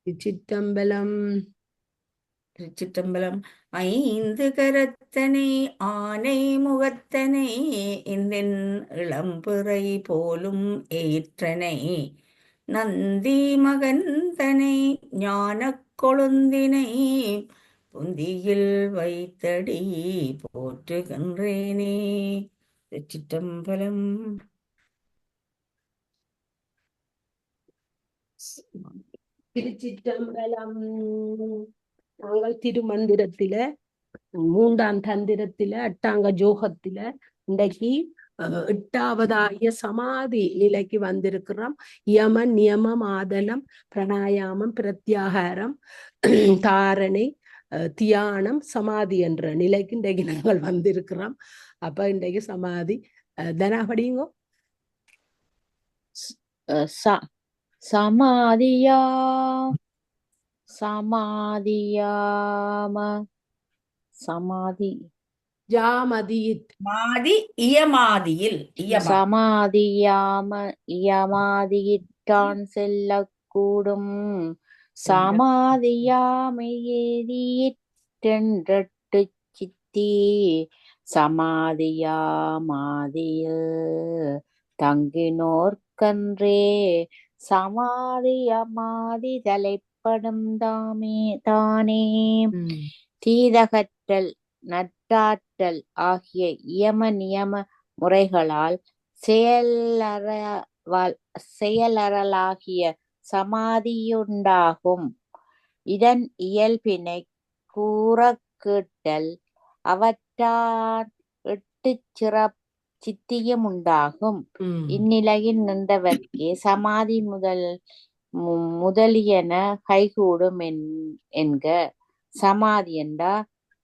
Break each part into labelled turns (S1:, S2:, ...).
S1: திருச்சிற்றம்பலம்.
S2: திருச்சிற்றம்பலம். ஐந்து கரத்தனை ஆனை முகத்தனை இந்தின் இளம்பிறை போலும் ஏற்றனை நந்தி மகந்தனை ஞானக் கொழுந்தினை புந்தியில் வைத்தடி போற்றுகின்றேனே. திருச்சிற்றம்பலம்.
S1: திருச்சிற்றம்பலம். நாங்கள் திருமந்திரத்தில 3ஆம் தந்திரத்தில 8ஆங்க ஜோகத்தில இன்றைக்கு 8ஆவதாகிய சமாதி நிலைக்கு வந்திருக்கிறோம். யமன், நியமம், ஆதனம், பிராணாயாமம், பிரத்யாகாரம், தாரணை, தியானம், சமாதி என்ற நிலைக்கு இன்றைக்கு நாங்கள் வந்திருக்கிறோம். அப்ப இன்றைக்கு சமாதி தனா படியுங்கோ.
S3: சமாதியா சமாதியாம சமாதி
S1: ஜாமதியித்
S2: மாதி இயமாதியில்
S3: சமாதியாம இயமாதியிட்டான் செல்லக்கூடும் சமாதியாமையேதியிற்றென்றட்டு சித்தி சமாதியாமாதியில் தங்கினோர்க்கன்றே சமாதியமாதி தலைப்படும் தானே. தீதகற்றல் நட்டாற்றல் ஆகிய இயம நியம முறைகளால் செயலறலாகிய சமாதியுண்டாகும். இதன் இயல்பினை கூற கேட்டல் அவற்றான் 8 சித்தியும் உண்டாகும். இந்நிலையில் நின்றவர்க்கே சமாதி முதலியன கைகூடும் என்க. சமாதி என்றா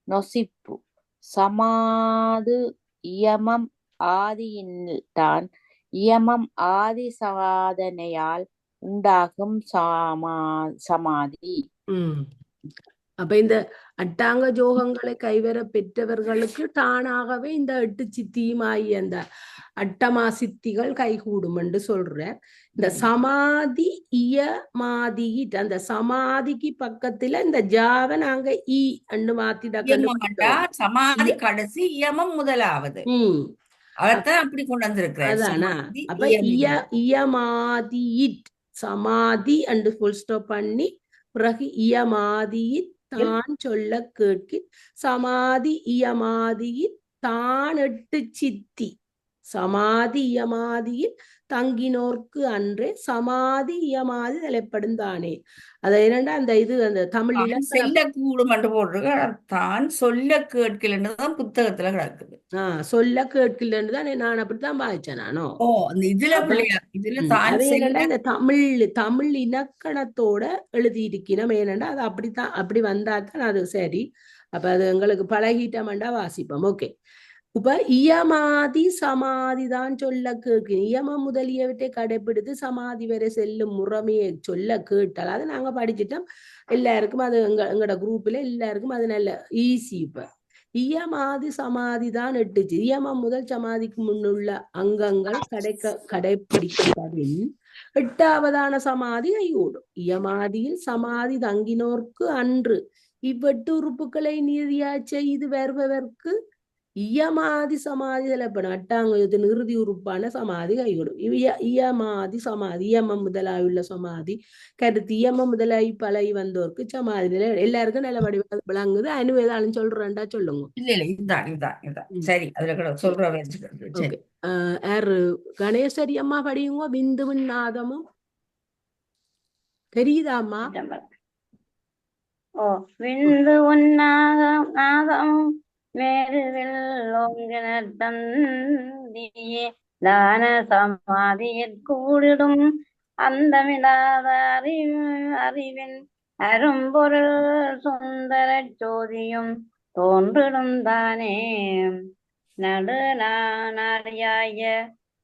S3: நொசிப்பு. சமாது இயமம் ஆதியில்தான் இயமம் ஆதி சாதனையால் உண்டாகும் சமாதி.
S1: அப்ப இந்த அட்டாங்க ஜோகங்களை கைவர பெற்றவர்களுக்கு தானாகவே இந்த 8 சித்தியுமாயி அந்த அட்டமா சித்திகள் கைகூடும் என்று சொல்ற. இந்த சமாதி இயமாதியிட் அந்த சமாதிக்கு பக்கத்துல இந்த ஜாவ நாங்க இ அண்டு மாத்திட
S2: சமாதி கடைசி இயமம் முதலாவது அதான் அப்படி கொண்டு வந்திருக்கிறேன்.
S1: அதானா? அப்ப இயமாதியிட் சமாதி அண்டு ஃபுல் ஸ்டாப் பண்ணி பிறகு இயமாதியிட் தான் சொல்ல கேட்கி சமாதி இயமாதியில் தான் 8 சித்தி சமாதி இயமாதியில் தங்கினோர்க்கு அன்றே சமாதி இயமாதி தலைப்படும் தானே. அது என்னண்டா அந்த இது அந்த தமிழ்ல
S2: செல்ல கூடும் என்று போட்டிருக்க. தான் சொல்ல கேட்கலன்னுதான் புத்தகத்துல கிடக்குது.
S1: சொல்ல கேட்கலன்னுதான் நான் அப்படித்தான் பாய்ச்சேன் நானோ.
S2: இதுல
S1: இந்த தமிழ் இலக்கணத்தோட எழுதியிருக்கணும். ஏனண்டா அது அப்படித்தான் அப்படி வந்தாதான் அது சரி. அப்ப அது எங்களுக்கு பழகிட்டோம்டா வாசிப்போம். ஓகே. இப்ப இயமாதி சமாதி தான் சொல்ல கேட்கணும். இயமம் முதலியவற்றை கடைபிடித்து சமாதி வரை செல்லும் முறைமையை சொல்ல கேட்டால் அது நாங்க படிச்சுட்டோம். எல்லாருக்கும் அது எங்களோட குரூப்ல எல்லாருக்கும் அது நல்ல ஈஸி. இப்ப இயமாதி சமாதி தான் 8. இயமம் முதல் சமாதிக்கு முன்னுள்ள அங்கங்கள் கடைப்பிடிக்கப்படின் 8ஆவதான சமாதி கைகூடும். இயமாதியில் சமாதி தங்கினோர்க்கு அன்று இவ்வெட்டு உறுப்புகளை நீதியாச்ச இது வருபவர்க்கு இயமாதி சமாதி தலைப்படும். அட்டாங்கத்தின் இறுதி உறுப்பான சமாதி கைகூடும். இயமாதி சமாதி இயமம் முதலாயுள்ள சமாதி கருத்து இயமம் முதலாய் பழகி வந்தோருக்கு சமாதி நிலை எல்லாருக்கும் நல்ல வடிவ விளங்குது. அனுவேதாலும் சொல்றேன்டா சொல்லுங்க.
S2: சரி அதுல சொல்ற
S1: யாரு கணேசரி அம்மா படியுங்க. பிந்துவின் நாதமும் தெரியுதாம்மா?
S4: விந்து நாதமும் மேருவில் ஓங்கினே தான சமாதியில் கூடிடும் அந்தமில்லாத அறிவின் அரும்பொருள் சுந்தர ஜோதியும் தோன்றிடும் தானே. நடுநாடியாய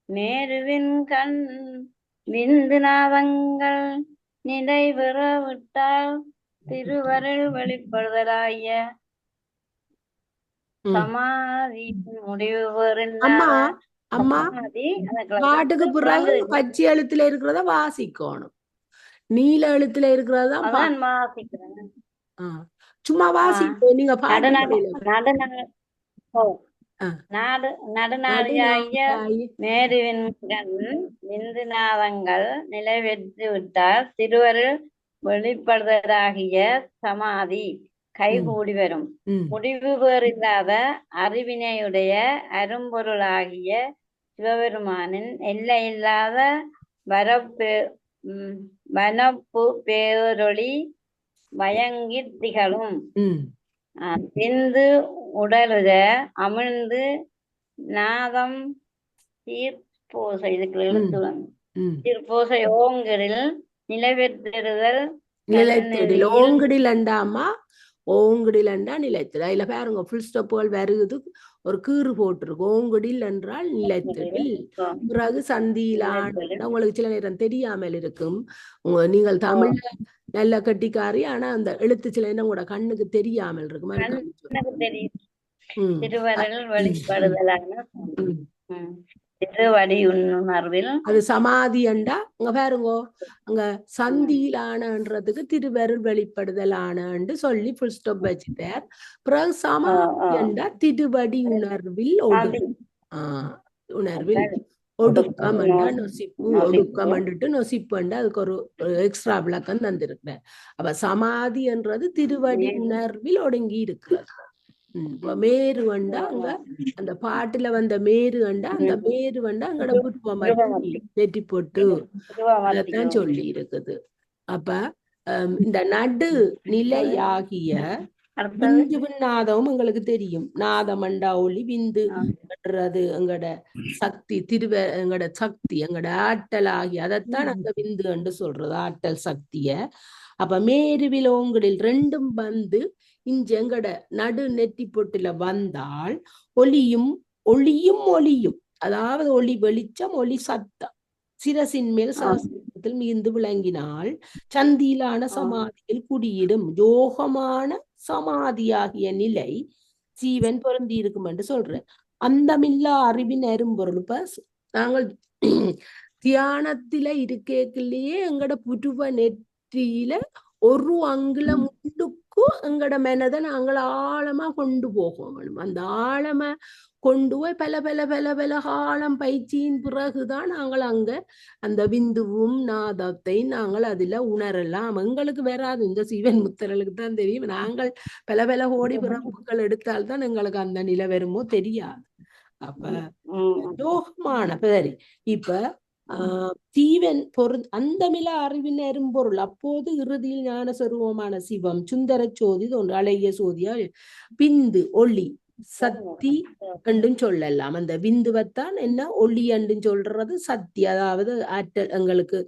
S4: மேருவின் கண் விந்து நாதங்கள் நிலைபெற விட்டால் திருவருள் வெளிப்படுதலாய சமாதி முடிவு
S1: அம்மா பாட்டுக்கு பிறகு பச்சை எழுத்துல இருக்கிறத வாசிக்கணும். நீல எழுத்துல இருக்கிறது தான்
S4: அதான் வாசிக்கிறேன்.
S1: ஆ. சும்மா வாசிப்போ நீங்க பாட்டு
S4: நடுநாடு
S1: பாடல.
S4: நடுநாடு ஓ
S1: ஆ.
S4: நடுநாடியாகிய
S1: நடுநாளாகிய
S4: மேருவின் கண் விந்து நாதங்கள் நிறைவேற்றி விட்டால் திருவருள் வெளிப்படுதலாகிய சமாதி கைகூடி வரும்.
S1: ம்.
S4: முடிவு பேறில்லாத அறிவினையுடைய அரும்பொருளாகிய சிவபெருமானின் எல்லையில்லாத வரப்பு வனப்பு பேரொளி மயங்கி திகழும்.
S1: ம்.
S4: விந்து உடலுற அமிழ்ந்து நாதம் தீர்ப்போசை இதுக்கு எழுத்துடன்
S1: ம்.
S4: தீர்ப்போசை ஓங்கரில் நிலைபெற்றிருதல்
S1: நிலைத்திடில் ஓங்கடில் அண்டாமா ஓங்கடில் அண்டா நிலைத்திட அதுல பாருங்க ஃபுல் ஸ்டாப்புகள் வருகுது ஒரு கீறு போட்டிருக்கு. ஓங்கடில் என்றால் நிலைத்திடில். பிறகு சந்தியிலான உங்களுக்கு சில நேரம் தெரியாமல் இருக்கும். நீங்கள் தமிழ்ல நல்ல கட்டிக்காரி ஆனா அந்த எழுத்து சில நேரம் கூட கண்ணுக்கு தெரியாமல் இருக்கும்.
S4: எனக்கு தெரியும் திருவருள் வெளிப்படுதலான உணர்வில்
S1: அது சமாதி அண்டா அங்க பாருங்க அங்க சந்தியிலானன்றதுக்கு திருவருள் வெளிப்படுதலானு சொல்லி ஃபுல் ஸ்டாப் வச்சுட்டார். பிறகு சமாதி அண்டா திருவடி உணர்வில் உணர்வில் ஒடுக்கம் அண்டா நொசிப்பு ஒடுக்கம் அண்டுட்டு நொசிப்பு அண்டா அதுக்கு ஒரு எக்ஸ்ட்ரா விளக்கம் தந்திருக்கிறார். அப்ப சமாதி என்றது திருவடி உணர்வில் ஒடுங்கி இருக்கிறது. மேரு வண்டா அங்க அந்த பாட்டுல வந்த மேரு வண்டா அந்த மேரு வண்டா அங்கட புருவமத்தி நெட்டி போட்டு அதத்தான் சொல்லி இருக்குது. அப்ப இந்த நடு நிலையாகிய விந்து நாதமும் எங்களுக்கு தெரியும். நாதமண்டா ஒளி விந்து என்றது எங்கட சக்தி எங்கட சக்தி எங்கட ஆற்றல் ஆகிய அதைத்தான் அங்க விந்து என்று சொல்றது ஆற்றல் சக்திய. அப்ப மேருவில் ஓங்கடில் ரெண்டும் வந்து இங்க எங்கட நடு நெத்தி பொட்டுல வந்தால் ஒளியும் ஒளியும் அதாவது ஒளி வெளிச்சம் ஒளி சத்தம் சிரசின் மேல் சகசிரத்தில் மிகுந்து விளங்கினால் சந்தியிலான சமாதியில் குடியிடும் யோகமான சமாதியாகிய நிலை ஜீவன் பொருந்தி இருக்கும் என்று சொல்றேன். அந்தமில்லா அறிவின் அரும்பொருள். இப்ப நாங்கள் தியானத்தில இருக்கேக்கிலேயே எங்கட புருவ நெற்றியில ஒரு அங்குலம் முண்டுக்கு எங்கட மனதை நாங்கள் ஆழமா கொண்டு போகணும். அந்த ஆழமா கொண்டு போய் பல பல பல பல காலம் பயிற்சியின் பிறகுதான் நாங்கள் அங்க அந்த விந்துவும் நாதத்தை நாங்கள் அதுல உணரலாம். எங்களுக்கு வராது, இந்த சிவன் முத்தர்களுக்கு தான் தெரியும். நாங்கள் பல பல கோடி பிறப்புகள் எடுத்தால்தான் எங்களுக்கு அந்த நிலை வருமோ தெரியாது. அப்ப யோகமான சரி இப்ப ஜீவன் அந்தமில அறிவின் அரும்பொருள். அப்போது இறுதியில் ஞான சொரூபமான சிவம் சுந்தர சோதி தோன்று அழகிய சோதியா விந்து ஒளி சக்தி என்றும் சொல்லலாம். அந்த விந்துவத்தான் என்ன ஒளி என்றும் சொல்றது சக்தி, அதாவது ஆற்றல் எங்களுக்கு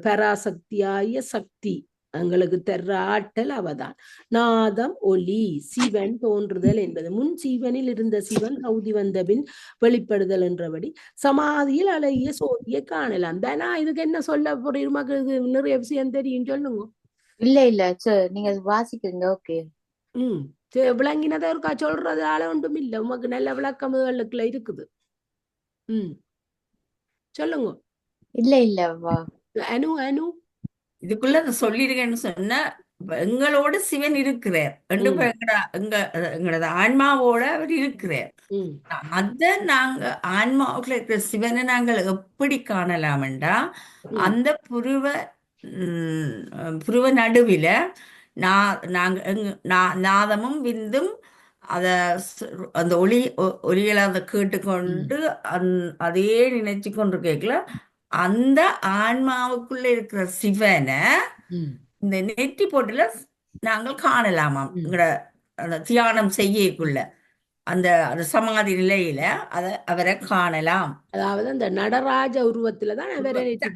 S1: பராசக்தியாய சக்தி எங்களுக்கு தர்ற ஆற்றல் அவதான். நாதம் ஒளி சிவன் தோன்றுதல் என்பது முன் சிவனில் இருந்த சிவன் கௌதி வந்த பின் வெளிப்படுதல் என்றபடி சமாதியில் அழகிய சோதியை காணலாம். தானா இதுக்கு என்ன சொல்ல போறீங்க? மக்களுக்கு நிறைய விஷயம் தெரியும், சொல்லுங்க.
S3: இல்ல நீங்க வாசிக்கிறீங்க. ஓகே.
S1: விளங்கினதை இருக்கா சொல்றது ஆள ஒன்றும் இல்லை. உமக்கு நல்ல விளக்கமுகளுக்குள்ள இருக்குது. சொல்லுங்க.
S3: இல்ல
S2: அனு இதுக்குள்ள சொல்லிருக்கேன்னு சொன்ன எங்களோட சிவன் இருக்கிறார். எங்களோட ஆன்மாவோட அவர் இருக்கிறார். அத நாங்க ஆன்மாவுக்குள்ள இருக்கிற சிவனை நாங்கள் எப்படி காணலாம்டா அந்த புருவ நடுவில நாதமும் விந்தும் அந்த ஒளிகளை அதை கேட்டுக்கொண்டு அதே நினைச்சு கொண்டு கேட்கல. அந்த ஆன்மாவுக்குள்ள இருக்கிற சிவனை இந்த நெற்றி போட்டுல நாங்கள் காணலாமாம். அந்த தியானம் செய்யக்குள்ள அந்த சமாதி நிலையில அவரை காணலாம்.
S1: அதாவது அந்த நடராஜ உருவத்துலதான்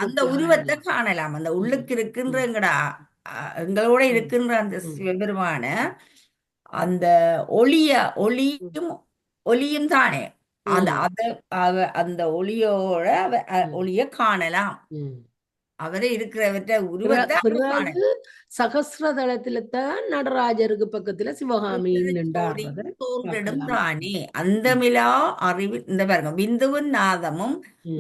S2: அந்த உருவத்தை காணலாம். அந்த உள்ளுக்கு இருக்கின்ற எங்களோட இருக்கின்ற அந்த சிவபெருமான அந்த ஒளியும் தானே அந்த ஒளியோட ஒளிய காணலாம். அவரே இருக்கிறவற்ற உருவத்தை அவர் காண
S1: பிறகு சகஸ்ரதளத்துல தான் நடராஜருக்கு பக்கத்துல சிவகாமி நின்றாடுறத
S2: தோன்றிடும்
S1: பார்க்கலாம்.
S2: தானே அந்தமிலா அறிவு இந்த பாருங்க பிந்துவும் நாதமும்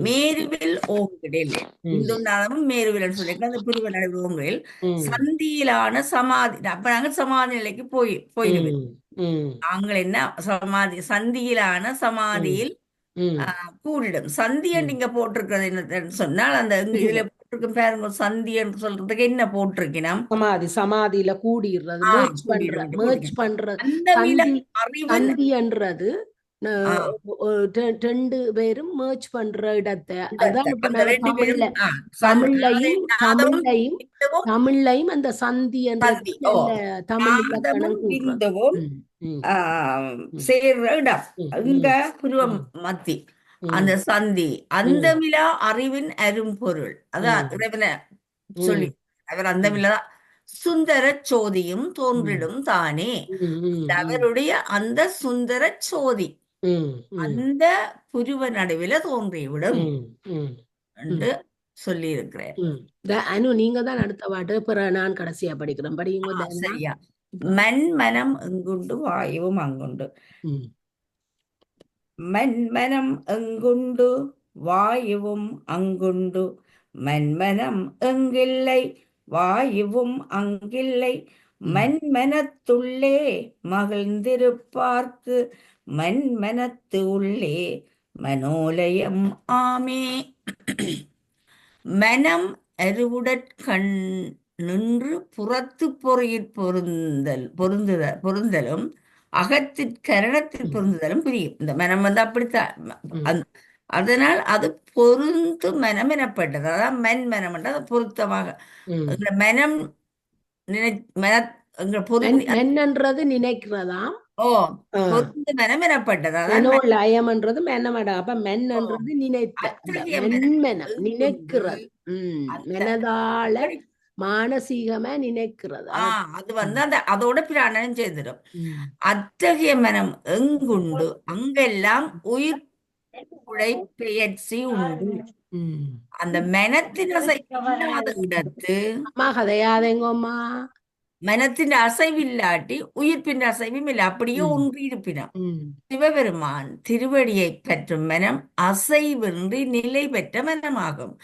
S2: மேருவில் ஓங்கிடில் பிந்துவும் நாதமும் மேருவில் சொல்லியிருக்க அந்த பிரிவு நடுவு ஓங்கில் சந்தியிலான சமாதி. அப்ப நாங்க சமாதி நிலைக்கு போயிடுவேன். நாங்கள் என்ன சமாதி சந்தியிலான சமாதியில் கூடிடும். சந்தி நீங்க போட்டிருக்கிறது என்ன சொன்னால் அந்த இதுல போட்டிருக்கும் பாருங்க, சந்தி என்று சொல்றதுக்கு என்ன போட்டிருக்கணும்?
S1: சமாதி. சமாதியில கூடிடுறது, merge பண்றது. சந்தி என்றது ரெண்டு பேரும் merge பண்ற இடத்தை, அதான் தமிழ்லையும் அந்த சந்தி என்ற
S2: சேர்ற இடம் அங்க புருவம் மத்தி அந்த சந்தி அந்தமிலா அறிவின் அரும்பொருள். அதான் இறைவனை சொல்லி அவர் அந்தமில்லதான் சுந்தர சோதியும் தோன்றிடும் தானே. அவருடைய அந்த சுந்தர சோதி அந்த புருவ நடுவில தோன்றிவிடும் என்று சொல்லி இருக்கிறேன்.
S1: அனு நீங்க தான் அடுத்த பாட்டு, பிற நான் கடைசியா படிக்கிறேன். படிங்க.
S2: சரியா. மண்மனம் எங்குண்டு வாயுவும் அங்குண்டு. மண்மனம் எங்குண்டு வாயுவும் அங்குண்டு. மண்மனம் எங்கில்லை வாயுவும் அங்கில்லை. மண்மனத்துள்ளே மகிழ்ந்திருப்பார்க்கு மண்மனத்து உள்ளே மனோலயம் ஆமே. மனம் அருவுடற்கண் நின்று புறத்து பொறியிற் பொருந்தலும் அகத்திற்கரணத்தில் பொருந்துதலும் பிரியும். இந்த மனம் அப்படித்தான். அதனால் அது பொருந்து மனம் எனப்பட்டது. அதான் மனம் என்றது பொருத்தமாக மனம்
S1: மென்னன்றது நினைக்கிறதாம்.
S2: பொருந்து மனம் எனப்பட்டது.
S1: லயம்ன்றது மென்னமடா. அப்ப மென்னன்றது நினைத்த மென்மனம், நினைக்கிறது. மனதால மானசீகமா நினைக்கிறது.
S2: அது அந்த அதோட பிராணனம் செய்திடும். அத்தகைய மனம் எங்குண்டு அங்கெல்லாம் உயிர் பெயர்ச்சி உண்டு. அந்த மனத்தின் அசைவில்லாத இடத்து
S1: கதையாதேங்கம்மா.
S2: மனத்தின் அசைவில்லாட்டி உயிர்ப்பின் அசைவும் இல்லை, அப்படியே ஒன்று இருப்பினம். சிவபெருமான் திருவடியை பற்றும் மனம் அசைவின்றி நிலை பெற்ற மனமாகும்.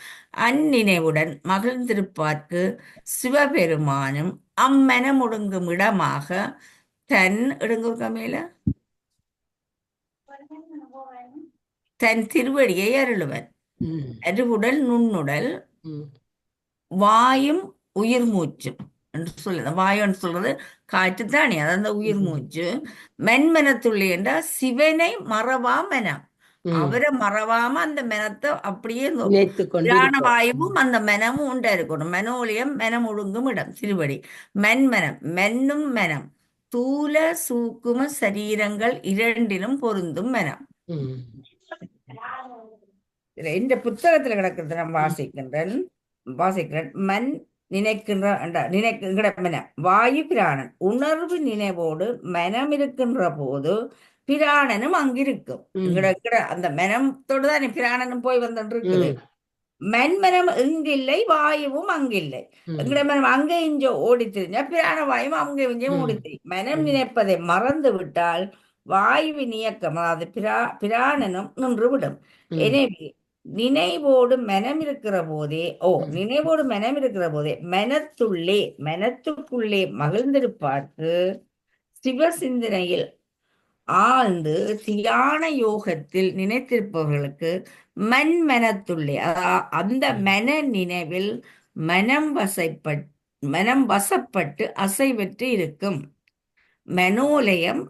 S2: அந்நினைவுடன் மகிழ்ந்திருப்பார்க்கு சிவபெருமானும் அம்மனம் ஒடுங்கும் இடமாக தன் தன் திருவடியை அருளுவன். அருவுடல் நுண்ணுடல் வாயும் உயிர் மூச்சும் என்று சொல்லுது. வாயுன்னு சொல்றது காற்று தானே, அது அந்த உயிர் மூச்சு. மென்மனத்துள்ளே என்றால் சிவனை மறவா மனம், அவரை மறவாம அந்த மனத்தை அப்படியே பிராணவாயுவும் அந்த மனமும் உண்டா இருக்கணும். மனோலியம் மனம் ஒடுங்கும் இடம் திருவடி. மென்மனம் மென்னும் மனம் தூல சூக்கும சரீரங்கள் இரண்டிலும் பொருந்தும் மனம். இந்த புத்தகத்துல கிடக்கிறது நான் வாசிக்கிறேன். மண் நினைக்கின்ற மனம் வாயு பிராணன். உணர்வு நினைவோடு மனம் இருக்கின்ற போது பிராணனும் அங்கிருக்கும். அந்த மனத்தோடு தான் பிராணனும் போய் வந்துட்டு இருக்குது. மண்மனம் இங்கில்லை வாயுவும் அங்கில்லை. எங்கட மனம் அங்கே இஞ்சோ ஓடி திரிஞ்சா பிராண வாயும் அங்கே இஞ்சோ ஓடி திரியும். மனம் நினைப்பதை மறந்து விட்டால் வாயுவின் இயக்கம், அதாவது பிராணனும் நின்றுவிடும். எனவே நினைவோடு மனம் இருக்கிற போதே மனத்துக்குள்ளே மகிழ்ந்திருப்பார்க்கு சிவசிந்தனையில் ஆழ்ந்து தியான யோகத்தில் நினைத்திருப்பவர்களுக்கு மனத்துள்ளே அந்த மன நினைவில் மனம் வசப்பட்டு அசைவற்று இருக்கும். மனோலயம்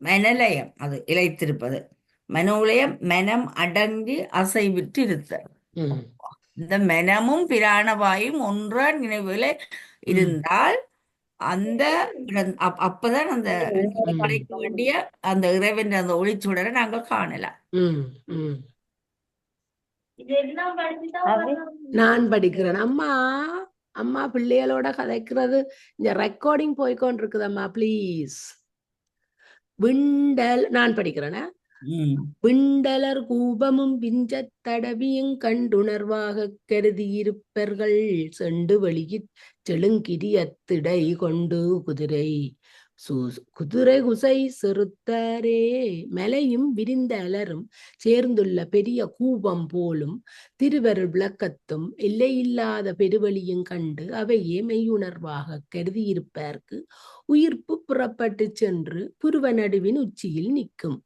S2: மனலயம் அது இழைத்திருப்பது. மனோலயம் மனம் அடங்கி அசைவிட்டு இருத்தல். இந்த மனமும் பிராணவாயும் ஒன்றா நினைவுல இருந்தால் அந்த அப்பதான் அந்த கிடைக்க வேண்டிய அந்த இறைவன் அந்த ஒளிச்சுடரை நாங்கள் காணலாம்.
S1: நான் படிக்கிறேன். அம்மா பிள்ளைகளோட கதைக்கிறது இந்த ரெக்கார்டிங் போய்கொண்டிருக்குது. அம்மா ப்ளீஸ். விண்டல் நான் படிக்கிறேன்.
S2: ம்.
S1: விண்டலர் கூபமும் விஞ்சத் தடவியும் கண்டுணர்வாகக் கருதியிருப்பர்கள் செண்டு வெளியிற் செழுங்கிரியத்திடை கொண்டு குதிரை குதிரை குசை செறுத்தாரே. மலையும் விரிந்த அலரும் சேர்ந்துள்ள பெரிய கூபம் போலும் திருவருள் விளக்கத்தும் எல்லையில்லாத பெருவழியும் கண்டு அவையே மெய்யுணர்வாக கருதியிருப்பார்க்கு உயிர்ப்பு புறப்பட்டு சென்று புருவ நடுவின் உச்சியில் நிற்கும்.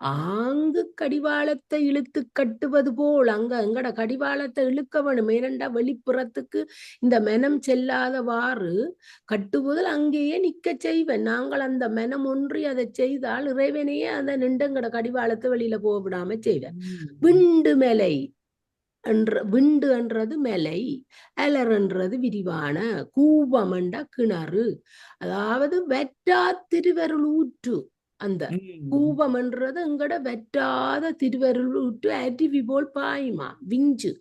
S1: ஆங்கு கடிவாளத்தை இழுத்து கட்டுவது போல் எங்கட கடிவாளத்தை இழுக்க வேணும். ஏனண்டா வெளிப்புறத்துக்கு இந்த மெனம் செல்லாதவாறு கட்டுவதில் அங்கேயே நிக்க செய்வேன். நாங்கள் அந்த மெனம் ஒன்றி அதை செய்தால் இறைவனையே அந்த நின்றங்கட கடிவாளத்தை வெளியில போக விடாம செய்வேன். விண்டு மலை விண்டு என்றது மலை, அலர் என்றது விரிவான, கூபம் என்ற கிணறு, அதாவது வெற்றா திருவருள் ஊற்று. அந்த கூபம் என்றது எங்கட வெற்றாத திருவருள் ஊற்று அருவி போல் பாயுமா. விஞ்சு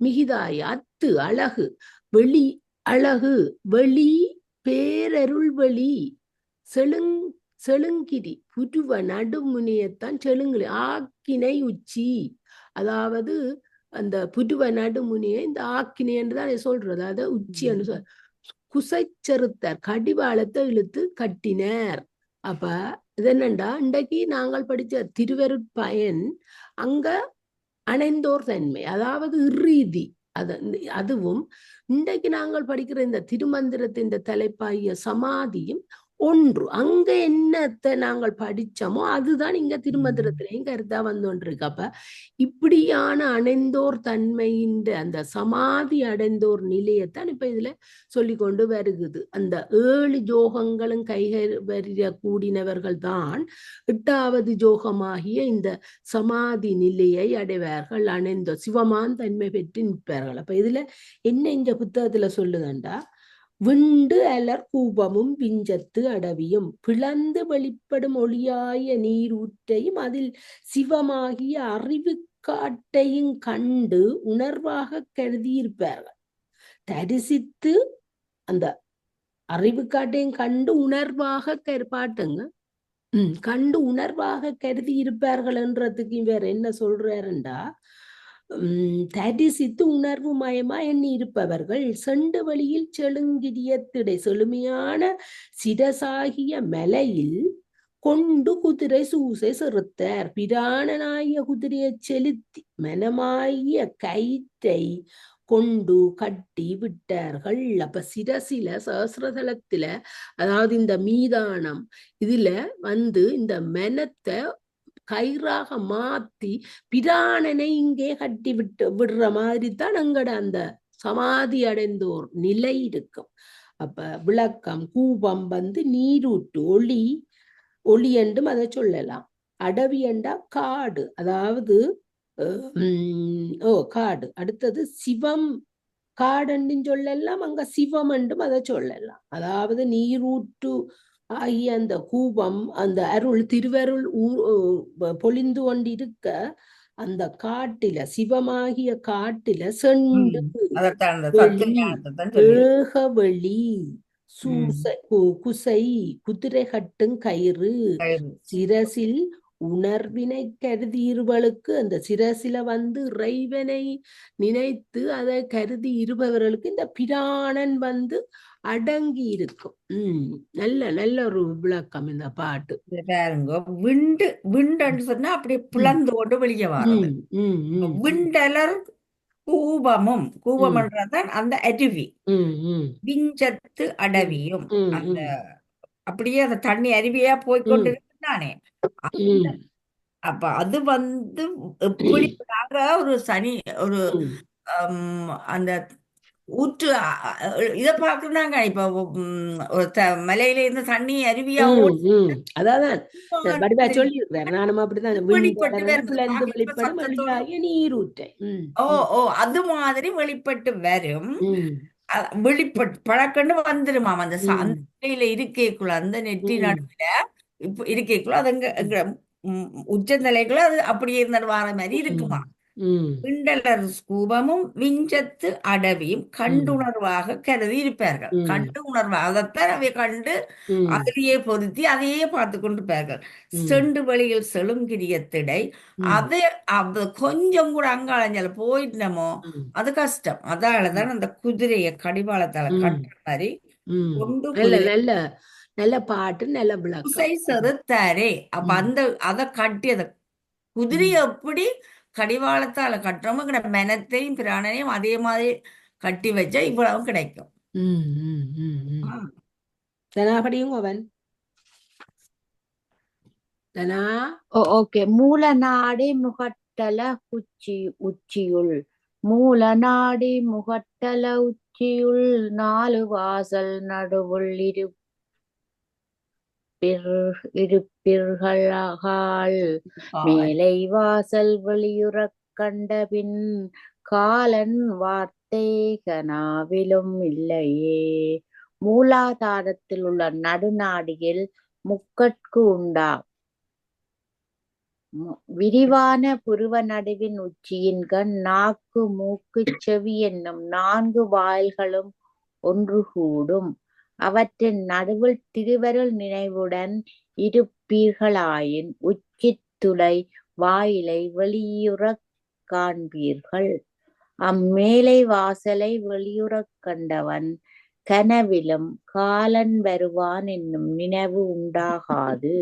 S1: மிகிதாய் அத்து அழகு வெளி அழகு வெளி பேரருள் வெளி செழுங்கிரி புருவ நடுமுனையத்தான் செழுங்கிரி ஆக்கினை உச்சி. அதாவது அந்த புருவ நடுமுனையை இந்த ஆக்கினை என்றுதான் சொல்றது. அத உச்சி என்று சொல். குசைச்செறுத்தார் கடிவாளத்தை இழுத்து கட்டினார். அப்ப இது என்னண்டா இன்றைக்கு நாங்கள் படிச்ச திருவருட்பயன் அங்க அணைந்தோர் தன்மை, அதாவது இறுதி. அதுவும் இன்றைக்கு நாங்கள் படிக்கிற இந்த திருமந்திரத்தின் தலைப்பாகிய சமாதியும் ஒன்று. அங்க என்னத்தை நாங்கள் படிச்சோமோ அதுதான் இங்க திருமந்திரத்திலையும் கருத்தா வந்துருக்கு. அப்ப இப்படியான அணைந்தோர் தன்மையின் அந்த சமாதி அடைந்தோர் நிலையத்தான் இப்ப இதுல சொல்லி கொண்டு வருகுது. அந்த 7 ஜோகங்களும் கைவரிய கூடினவர்கள் தான் 8வது ஜோகமாகிய இந்த சமாதி நிலையை அடைவார்கள். அணைந்த சிவமான் தன்மை பெற்று நிற்பார்கள். அப்ப இதுல என்ன இந்த புத்தகத்துல சொல்லுதண்டா, விண்டு அலர் கூபமும் விஞ்சத்து அடவியும் பிளந்து வெளிப்படும் ஒளியாய நீரூற்றையும் அதில் சிவமாகிய அறிவு காட்டையும் கண்டு உணர்வாக கருதியிருப்பார்கள். தரிசித்து அந்த அறிவு காட்டையும் கண்டு உணர்வாக பாட்டுங்க கண்டு உணர்வாக கருதி இருப்பார்கள் என்றதுக்கு வேற என்ன சொல்றாருண்டா, தரிசித்து உணர்வு மயமா எண்ணி இருப்பவர்கள் செண்டு வழியில் செழுங்கிரியத்திடை செழுமையான சிரசாகிய மலையில் கொண்டு குதிரை சூசை செறுத்தார். பிராணனாகிய குதிரையை செலுத்தி மனமாகிய கயிற்றை கொண்டு கட்டி விட்டார்கள். அப்ப சிரசில சஹஸ்ரதலத்துல, அதாவது இந்த மீதானம் இதுல இந்த மெனத்தை கயிறாக மாத்தி பிராணனை இங்கே கட்டி விடுற மாதிரி தான் அங்கட அந்த சமாதி அடைந்தோர் நிலை இருக்கும். அப்ப விளக்கம் கூபம் நீரூற்று ஒளி என்றும் அதை சொல்லலாம். அடவி என்றா காடு, அதாவது காடு. அடுத்தது சிவம் காடன்னு சொல்லலாம், அங்க சிவம் என்றும் அதை சொல்லலாம். அதாவது நீரூற்று ஆகிய அந்த கூபம், அந்த அருள் திருவருள் பொழிந்து கொண்டிருக்க அந்த காட்டில சிவமாகிய காட்டில செண்டு ஏகவெளி குசை குதிரை கட்டும் கயிறு சிரசில் உணர்வினை கருதி இருவர்களுக்கு, அந்த சிரசில இறைவனை நினைத்து அதை கருதி இருப்பவர்களுக்கு இந்த பிராணன் அடங்கி இருக்கும். நல்ல நல்ல ஒரு விளக்கம் இந்த பாட்டு.
S2: பாருங்க, விண்டு விண்டுன்னு சொன்னா அப்படியே பிளந்து கொண்டு வெளியே வர்றது. விண்டலர் கூபமும் கூபம்ன்றதான் அந்த அருவி, விஞ்சத்து அடவியும் அந்த அப்படியே அந்த தண்ணி அருவியா போய்கொண்டு இருக்குதானே. அப்ப அது எப்படி ஒரு சனி ஒரு அந்த ஊற்று இதை பாக்குறாங்க. இப்ப ஒரு மலையில இருந்து தண்ணி அருவியா
S1: அதான் சொல்லியிருக்கிறார். நானும் அப்படிதான் நீரூற்றை
S2: அது மாதிரி வெளிப்பட்டு வரும். வெளிப்பட்டு பழக்கண்டு வந்துருமா அந்த நிலையில இருக்கைக்குள்ள, அந்த நெற்றி நடுவுல இப்ப இருக்கைக்குள்ள அது உச்ச நிலைக்குள்ள அது அப்படியே இருந்தாலும் வார மாதிரி இருக்குமா. விண்டலர் ஸ்கூபமும் விஞ்சத்து அடவியும் கண்டுணர்வாக கருதி இருப்பார்கள். கண்டு உணர்வாக அதைத்தான் அவை கண்டு அதிலேயே பொருத்தி அதையே பார்த்து கொண்டிருப்பார்கள். செண்டு வெளியில் செழுங்கிரியத்திடை அதை கொஞ்சம் கூட அங்காளஞ்சால போயிட்டமோ அது கஷ்டம். அதாலதான் அந்த குதிரையை கடிவாளத்தால கட்டுற மாதிரி கொண்டு
S1: நல்ல நல்ல பாட்டு, நல்ல
S2: குசை
S1: விளக்கம்.
S2: செருத்தாரே. அப்ப அதை கட்டி அந்த குதிரையை எப்படி கடிவாளத்தால கட்டுறோமோ மெனத்தையும் பிராணனையும் அதே மாதிரி கட்டி வச்சா இவ்வளவு கிடைக்கும்.
S1: படியும் அவன்
S3: ஓகே. மூலநாடி முகட்டல உச்சியுள் மூலநாடி முகட்டல உச்சியுள் 4 வாசல் நடுவுள் இருப்பிர்களால் மேலை வாசல் வெளியுறக் கண்டபின் காலன் வார்த்தை கனாவிலும் இல்லையே. மூலாதாரத்தில் உள்ள நடுநாடியில் முக்கட்கு உண்டா. விரிவான புருவ நடுவின் உச்சியின் கண் நாக்கு மூக்கு செவி என்னும் 4 வாயில்களும் ஒன்று கூடும். அவற்றின் நடுவில் திருவருள் நினைவுடன் இருப்பீர்களாயின் உச்சித்துளை வாயிலை வெளியுறக் காண்பீர்கள். அம்மேலை வாசலை வெளியுறக் கண்டவன் கனவிலும் காலன் வருவான் என்னும் நினைவு உண்டாகாது.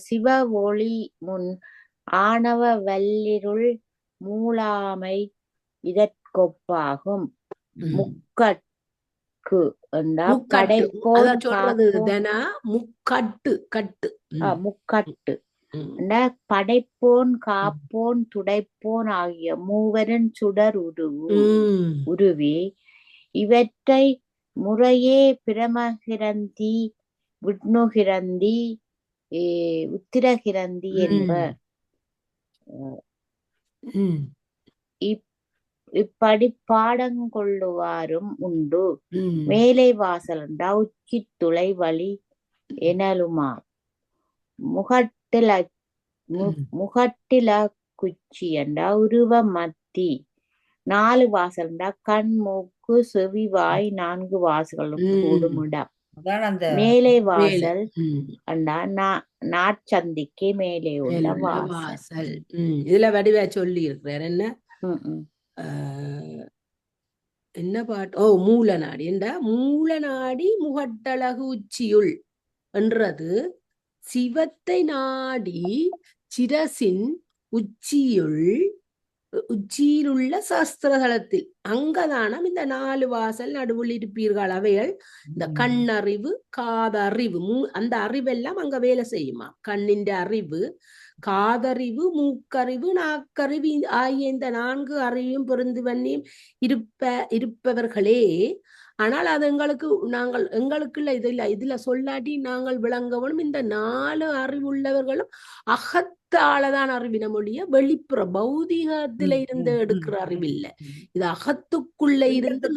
S3: சிவ ஒளி முன் ஆணவ வல்லிருள் மூலாமை இதற்கொப்பாகும். முக்கட்கு முக்கட்டு படைப்போன் காப்போன் துடைப்போன் ஆகிய மூவரின் சுடர் உருவி இவற்றை முறையே பிரமகிரந்தி, விஷ்ணுகிரந்தி, உத்திரகிரந்தி என்ப. இப்படி பாடங்கொள்ளுவாரும் உண்டு. மேலை வாசல் என்றா உச்சித்துளை வழி எனலுமா. முகட்டில குச்சி என்றா உருவ மத்தி. 4 வாசல் என்றா கண் மூக்கு செவி வாய் 4 வாசல்களும் கூடும் இடம். மேலை வாசல் என்றா நாட்சந்திக்கு மேலே உள்ள வாசல்.
S1: இதுல வடிவா சொல்லி இருக்கிறார். என்ன பாட்டு? மூலநாடி என்றா மூலநாடி முகட்டழகு உச்சியுள் என்றது சிவத்தை நாடி சிரசின் உச்சியிலுள்ள சாஸ்திரதளத்தில் அங்கதானம் இந்த 4 வாசல் நடுவில் இருப்பீர்கள். அவைகள் இந்த கண்ணறிவு, காதறிவு, அந்த அறிவெல்லாம் அங்க வேலை செய்யுமா. கண்ணின் அறிவு, காதறிவு, மூக்கறிவு, நாக்கறிவு ஆகிய இந்த 4 அறிவையும் பொருந்து பண்ணியும் இருப்பவர்களே. ஆனால் அது எங்களுக்குள்ள இதுல சொல்லாட்டி நாங்கள் விளங்கவும் இந்த 4 அறிவுள்ளவர்களும் அகத்தாலதான் அறிவின மொழிய வெளிப்புற பௌதிகத்தில இருந்து எடுக்கிற அறிவில்லை. இது அகத்துக்குள்ள இருந்து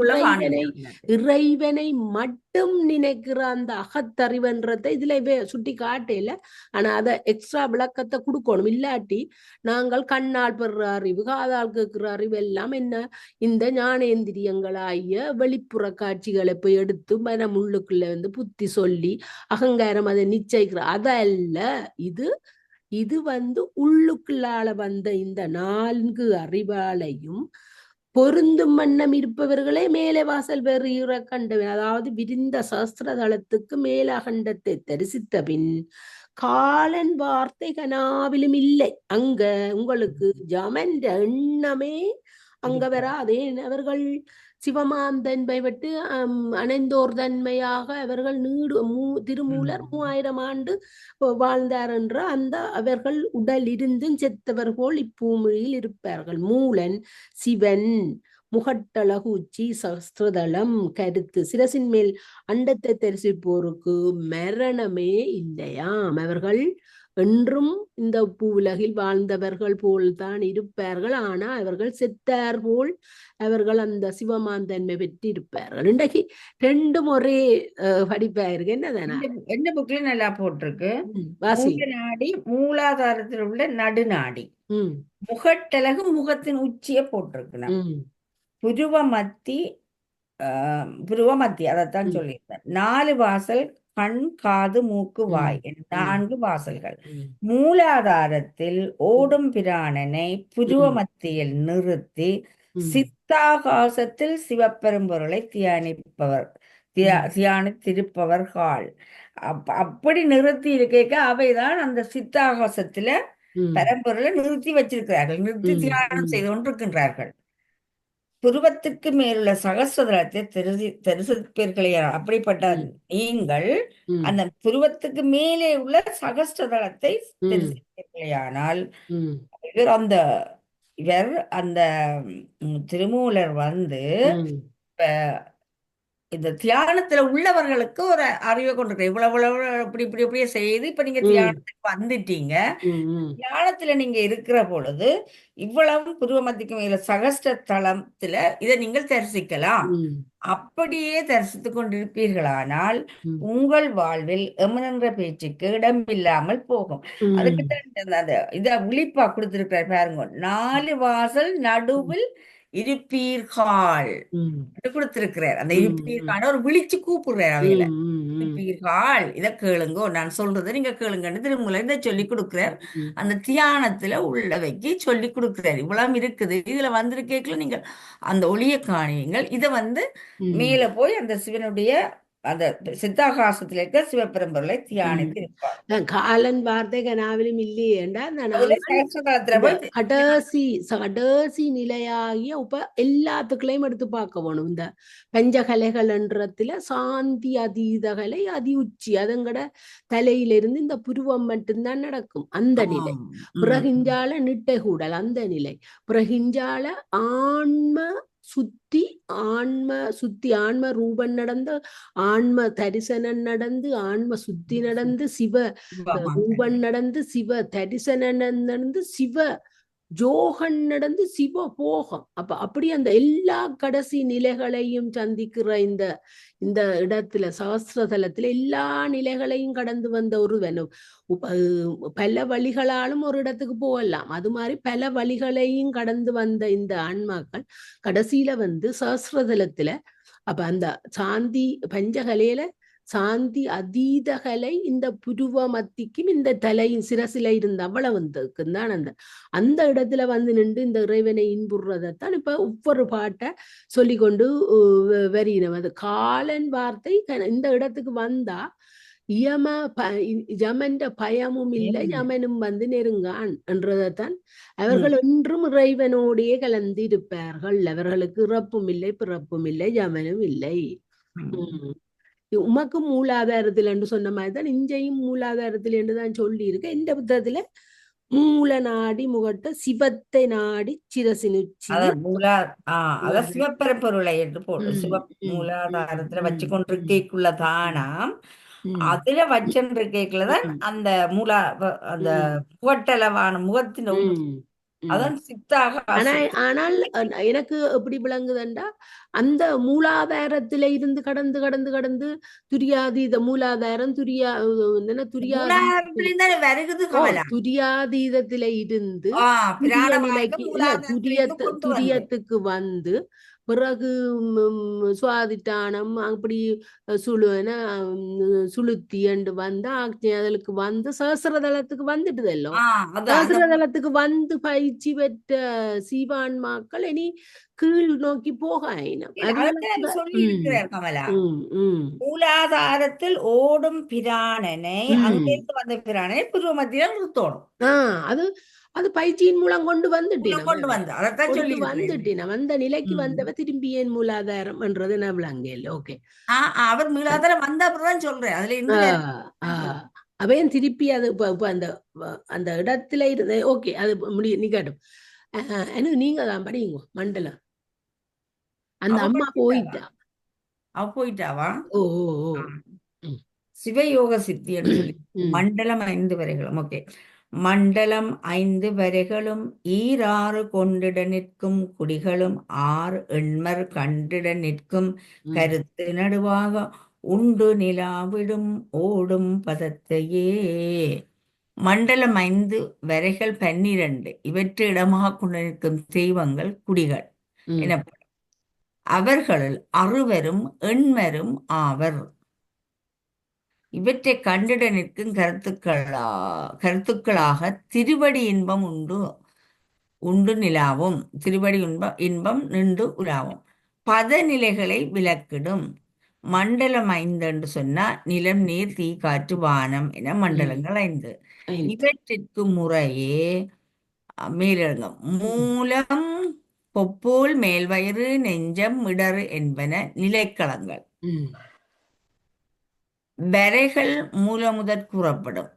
S1: இறைவனை மட்டும் நினைக்கிற அந்த அகத்தறிவுன்றதை இதுல சுட்டி காட்டையில. ஆனா அதை எக்ஸ்ட்ரா விளக்கத்தை கொடுக்கணும். இல்லாட்டி நாங்கள் கண்ணால் பெறுற அறிவு, காதால் கேட்கிற அறிவு எல்லாம் என்ன இந்த ஞானேந்திரியங்களாகிய வெளிப்புற காட்சிகளை போய் எடுத்து மனம் உள்ளுக்குள்ள புத்தி சொல்லி அகங்காரம் அதை நிச்சயிக்கிற அதல்ல. இது உள்ளுக்குள்ளால வந்த இந்த 4 அறிவாலையும் பொருந்தும் வண்ணம் இருப்பவர்களே மேலே வாசல் வெறியுற கண்டவன். அதாவது விரிந்த சாஸ்திரதளத்துக்கு மேலகண்டத்தை தரிசித்த பின் காலன் வார்த்தை கனாவிலும் இல்லை. அங்க உங்களுக்கு ஜமன் எண்ணமே அங்க வராதே. அவர்கள் சிவமாந்தன்பை விட்டு அணைந்தோர் தன்மையாக அவர்கள் திருமூலர் 3000 ஆண்டு வாழ்ந்தார் என்ற அந்த அவர்கள் உடல் இருந்தும் செத்தவர் போல் இப்பூமியில் இருப்பார்கள். மூலன் சிவன் முகட்டழகு உச்சி சஸ்திரதளம் கருத்து சிரசின் மேல் அண்டத்தை தரிசிப்போருக்கு மரணமே இல்லையாம். அவர்கள் என்றும் இந்த பூவுலகில் வாழ்ந்தவர்கள் போல்தான் இருப்பார்கள். ஆனா அவர்கள் செத்தார் போல் அவர்கள் அந்த சிவமாந்தன்மை பெற்று இருப்பார்கள். இன்றைக்கு ரெண்டும் ஒரே படிப்பா இருக்கு. என்னதானா
S2: என்ன புக்ல நல்லா போட்டிருக்கு.
S1: வாசி.
S2: மூல நாடி மூலாதாரத்தில் உள்ள நடுநாடி. முகட்டழகு முகத்தின் உச்சியை போட்டிருக்கு. புருவமத்தி புருவமத்தி அதைத்தான் சொல்லியிருந்தேன். 4 வாசல் கண் காது மூக்கு வாய் 4 வாசல்கள். மூலாதாரத்தில் ஓடும் பிராணனை புருவமத்தியில் நிறுத்தி சித்தாகாசத்தில் சிவபெரும்பொருளை தியானித்திருப்பவர்கள். அப்படி நிறுத்தி இருக்க அவைதான் அந்த சித்தாகாசத்துல பரம்பொருளை நிறுத்தி வச்சிருக்கிறார்கள். நிறுத்தி தியானம் செய்து கொண்டிருக்கின்றார்கள். புருவத்துக்கு மேலுள்ள சகஸ்ரதளத்தை தரிசிப்பீர்களே. அப்படிப்பட்ட நீங்கள் அந்த புருவத்துக்கு மேலே உள்ள சகஸ்ரதளத்தை தரிசிப்பீர்களேயானால் இவர் அந்த திருமூலர் இந்த தியானத்துல உள்ளவர்களுக்கு ஒரு அறிவை கொண்டிருக்க இவ்வளவு இப்படியே செய்து இப்ப நீங்க தியானத்துக்கு வந்துட்டீங்க. தியானத்துல நீங்க இருக்கிற பொழுது இவ்வளவு புருவமத்திக்கு மேல சகஸ்ர தளத்துல இதை நீங்கள் தரிசிக்கலாம். அப்படியே தரிசித்து கொண்டிருப்பீர்களானால் உங்கள் வாழ்வில் எமனென்ற பேச்சுக்கு இடமில்லாமல் போகும். அதுக்கு இத விழிப்பா கொடுத்திருக்கிறார் பாருங்க. 4 வாசல் நடுவில் இருப்பீர்கள் கொடுத்திருக்கிறார். அந்த இருப்பீர்கள் ஒரு விழிச்சு கூப்பிடுறார். அவையில இருப்பீர்கள் இதை கேளுங்கோ, நான் சொல்றதை நீங்க கேளுங்கன்னு திருமூலர் இதை சொல்லி கொடுக்கிறார். அந்த தியானத்துல உள்ளவைக்கு சொல்லி கொடுக்கிறார். இவ்வளவு இருக்குது, இதுல வந்திருக்கேக்குள்ள நீங்கள் அந்த ஒளியை காணுவீங்கள். இதை மேல போய் அந்த சிவனுடைய அந்த சித்தாகாசத்துல இருக்க சிவபெரும்பொருளை தியானித்து இருப்பார்.
S1: காலன் வார்த்தை கனாவிலும் இல்லையேண்டா கடைசி நிலையாகிய இப்ப எல்லாத்துக்களையும் எடுத்து பார்க்க வேணும். இந்த பஞ்சகலைகள்ன்றதுல சாந்தி அதீதகலை அதி உச்சி அதங்கட தலையிலிருந்து இந்த புருவம் மட்டும்தான் நடக்கும் அந்த நிலை. பிறகிஞ்சால நிட்டை கூடல் அந்த நிலை. பிறகிஞ்சால ஆன்ம சுத்தி ஆன்ம ரூபன் நடந்து ஆன்ம தரிசனம் நடந்து ஆன்ம சுத்தி நடந்து சிவ ரூபன் நடந்து சிவ தரிசனம் நடந்து சிவ ஜோகன் நடந்து சிவ போகம். அப்படி அந்த எல்லா கடைசி நிலைகளையும் சந்திக்கிற இந்த இடத்துல சகஸ்ரதலத்துல எல்லா நிலைகளையும் கடந்து வந்த ஒருவன் பல வழிகளாலும் ஒரு இடத்துக்கு போகலாம். அது மாதிரி பல வழிகளையும் கடந்து வந்த இந்த ஆன்மாக்கள் கடைசியில சகஸ்ரதலத்துல அப்ப அந்த சாந்தி பஞ்சகலையில சாந்தி அதீதகலை இந்த புருவ மத்திக்கும் இந்த தலையின் சிரசில இருந்த அவ்வளவு தான் அந்த இடத்துல நின்று இந்த இறைவனை இன்புறதைத்தான் இப்ப ஒவ்வொரு பாட்டை சொல்லிக்கொண்டு வரியினம். அது காலன் வார்த்தை இந்த இடத்துக்கு வந்தா யமன்ற பயமும் இல்லை, யமனும் நெருங்கான் என்றதைத்தான். அவர்கள் என்றும் இறைவனோடையே கலந்து இருப்பார்கள். அவர்களுக்கு இறப்பும் இல்லை பிறப்பும் இல்லை யமனும் இல்லை. உமக்கு மூலாதாரத்தில் என்று சொன்ன மாதிரிதான் இஞ்சையும் மூலாதாரத்தில் என்றுதான் சொல்லி இருக்க. இந்த புத்தகத்துல மூல நாடி முகட்ட சிவத்தை நாடி சிரசினுச்சி
S2: சிவப்பரப்பொருளை என்று சிவ மூலாதாரத்துல வச்சு கொண்டிருக்கைக்குள்ள தானாம் அதுல வச்சிருக்கைக்குள்ளதான் அந்த அந்த முகட்டளவான முகத்தின் அதான் சித்தாக.
S1: ஆனால் எனக்கு எப்படி விளங்குதுண்டா அந்த மூலாதாரத்தில இருந்து கடந்து கடந்து கடந்து துரியாதீத மூலாதாரம் துரியாதீதத்தில இருந்து துரியத்துக்கு பிறகு சுவாதிட்டானம் அப்படி சுளுத்தி என்று அதுக்கு சகசிரதளத்துக்கு வந்துட்டுதல்லோ. சகசிரதளத்துக்கு பயிற்சி பெற்ற சீவான்மாக்கள் இனி கீழ் நோக்கி போக
S2: மூலாதாரத்தில் ஓடும் பிராணனை அங்கிருந்து வந்த பிராணனை புருவமத்தியில் நிறுத்தணும்.
S1: அது பயிற்சியின் மூலம் கொண்டு வந்துட்டேன் அந்த நிலைக்கு வந்தவ திரும்பி ஏன் மூலாதாரம் என்றது நான் விளங்கல. ஓகே,
S2: அவர் மூலாதாரம் வந்த அப்புறம் சொல்றேன். அதுல
S1: அவையும் திருப்பி அது அந்த இடத்துல இருந்து ஓகே அது முடியும் நிகழும். நீங்க தான் படிங்க மண்டலம் அந்த
S2: அவ
S1: அம்மா
S2: படிச்சிட்டாவா?
S1: போயிட்டா.
S2: அவ போயிட்டாவா?
S1: ஓ ஓ ஓ.
S2: ஆ.
S1: ம்,
S2: சிவயோக சித்தி என்று சொல்லி
S1: ம்,
S2: மண்டலம் 5 வரைகளும். ஓகே. மண்டலம் 5 வரைகளும் ஈராறு கொண்டிட நிற்கும் குடிகளும் 6 எண்மர் கண்டிட நிற்கும்
S1: ம்,
S2: கருத்து நடுவாக உண்டு நிலாவிடும் ஓடும் பதத்தையே. மண்டலம் 5 வரைகள் 12 இவற்றை இடமாக கொண்டு நிற்கும் தெய்வங்கள் குடிகள்
S1: ம்,
S2: எனப்படும். அவர்களுள் 6வரும் எண்மரும் ஆவர். இவற்றை கண்டிட நிற்கும் கருத்துக்களாக திருவடி இன்பம் உண்டு நிலாவும், திருவடி இன்பம் நின்று உலாவும் பதநிலைகளை விளக்கிடும். மண்டலம் 5 என்று சொன்னா நிலம், நீர், தீ, காற்று, வானம் என
S1: ம்.
S2: மண்டலங்கள் 5.
S1: 5.
S2: இவற்றிற்கு முறையே மேலெழுதும் மூலம், பொப்பூல், மேல்வயிறு, நெஞ்சம், இடறு என்பன நிலைக்களங்கள்.
S1: ம்,
S2: வரைகள் மூலமுதற் கூறப்படும்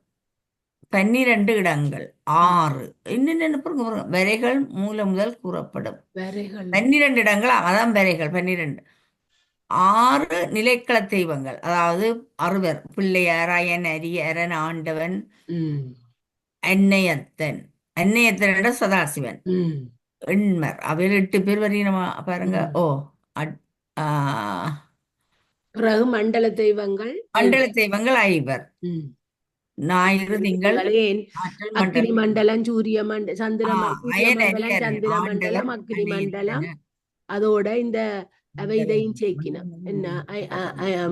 S2: 12 இடங்கள். 6 என்னென்ன பாருங்க, வரைகள் மூலமுதல் கூறப்படும்
S1: வரைகள்
S2: 12 இடங்கள். அதான் வரைகள் 12. 6 நிலைக்கள தெய்வங்கள், அதாவது 6 பிள்ளையார், அயன், அரி, அரண், ஆண்டவன்,
S1: ம்,
S2: அன்னையத்தன். அன்னையத்தன் என்ற சதாசிவன்.
S1: ம்,
S2: எண்மர் அவையில் 8 பேர் வரையும் பாருங்க.
S1: ம்.
S2: ஓ அட்- ஆ,
S1: பிறகு மண்டல தெய்வங்கள்
S2: மண்டல
S1: 5.
S2: தெய்வங்கள் 5.
S1: ம்.
S2: ஞாயிறு, திங்கள்,
S1: தெய்வங்களேன்
S2: ஆற்றல்
S1: அக்னி
S2: மண்டலம்.
S1: மண்டலம், சூரிய சந்திர சூரிய
S2: அயன், அரி,
S1: மண்டலம்,
S2: அரண்,
S1: சந்திர மண்டலம்,
S2: ஆண்டவன்,
S1: அக்னி மண்டலம்,
S2: அன்னையத்தன்.
S1: அதோட இந்த அவை இதையும் சேர்க்கணும். என்ன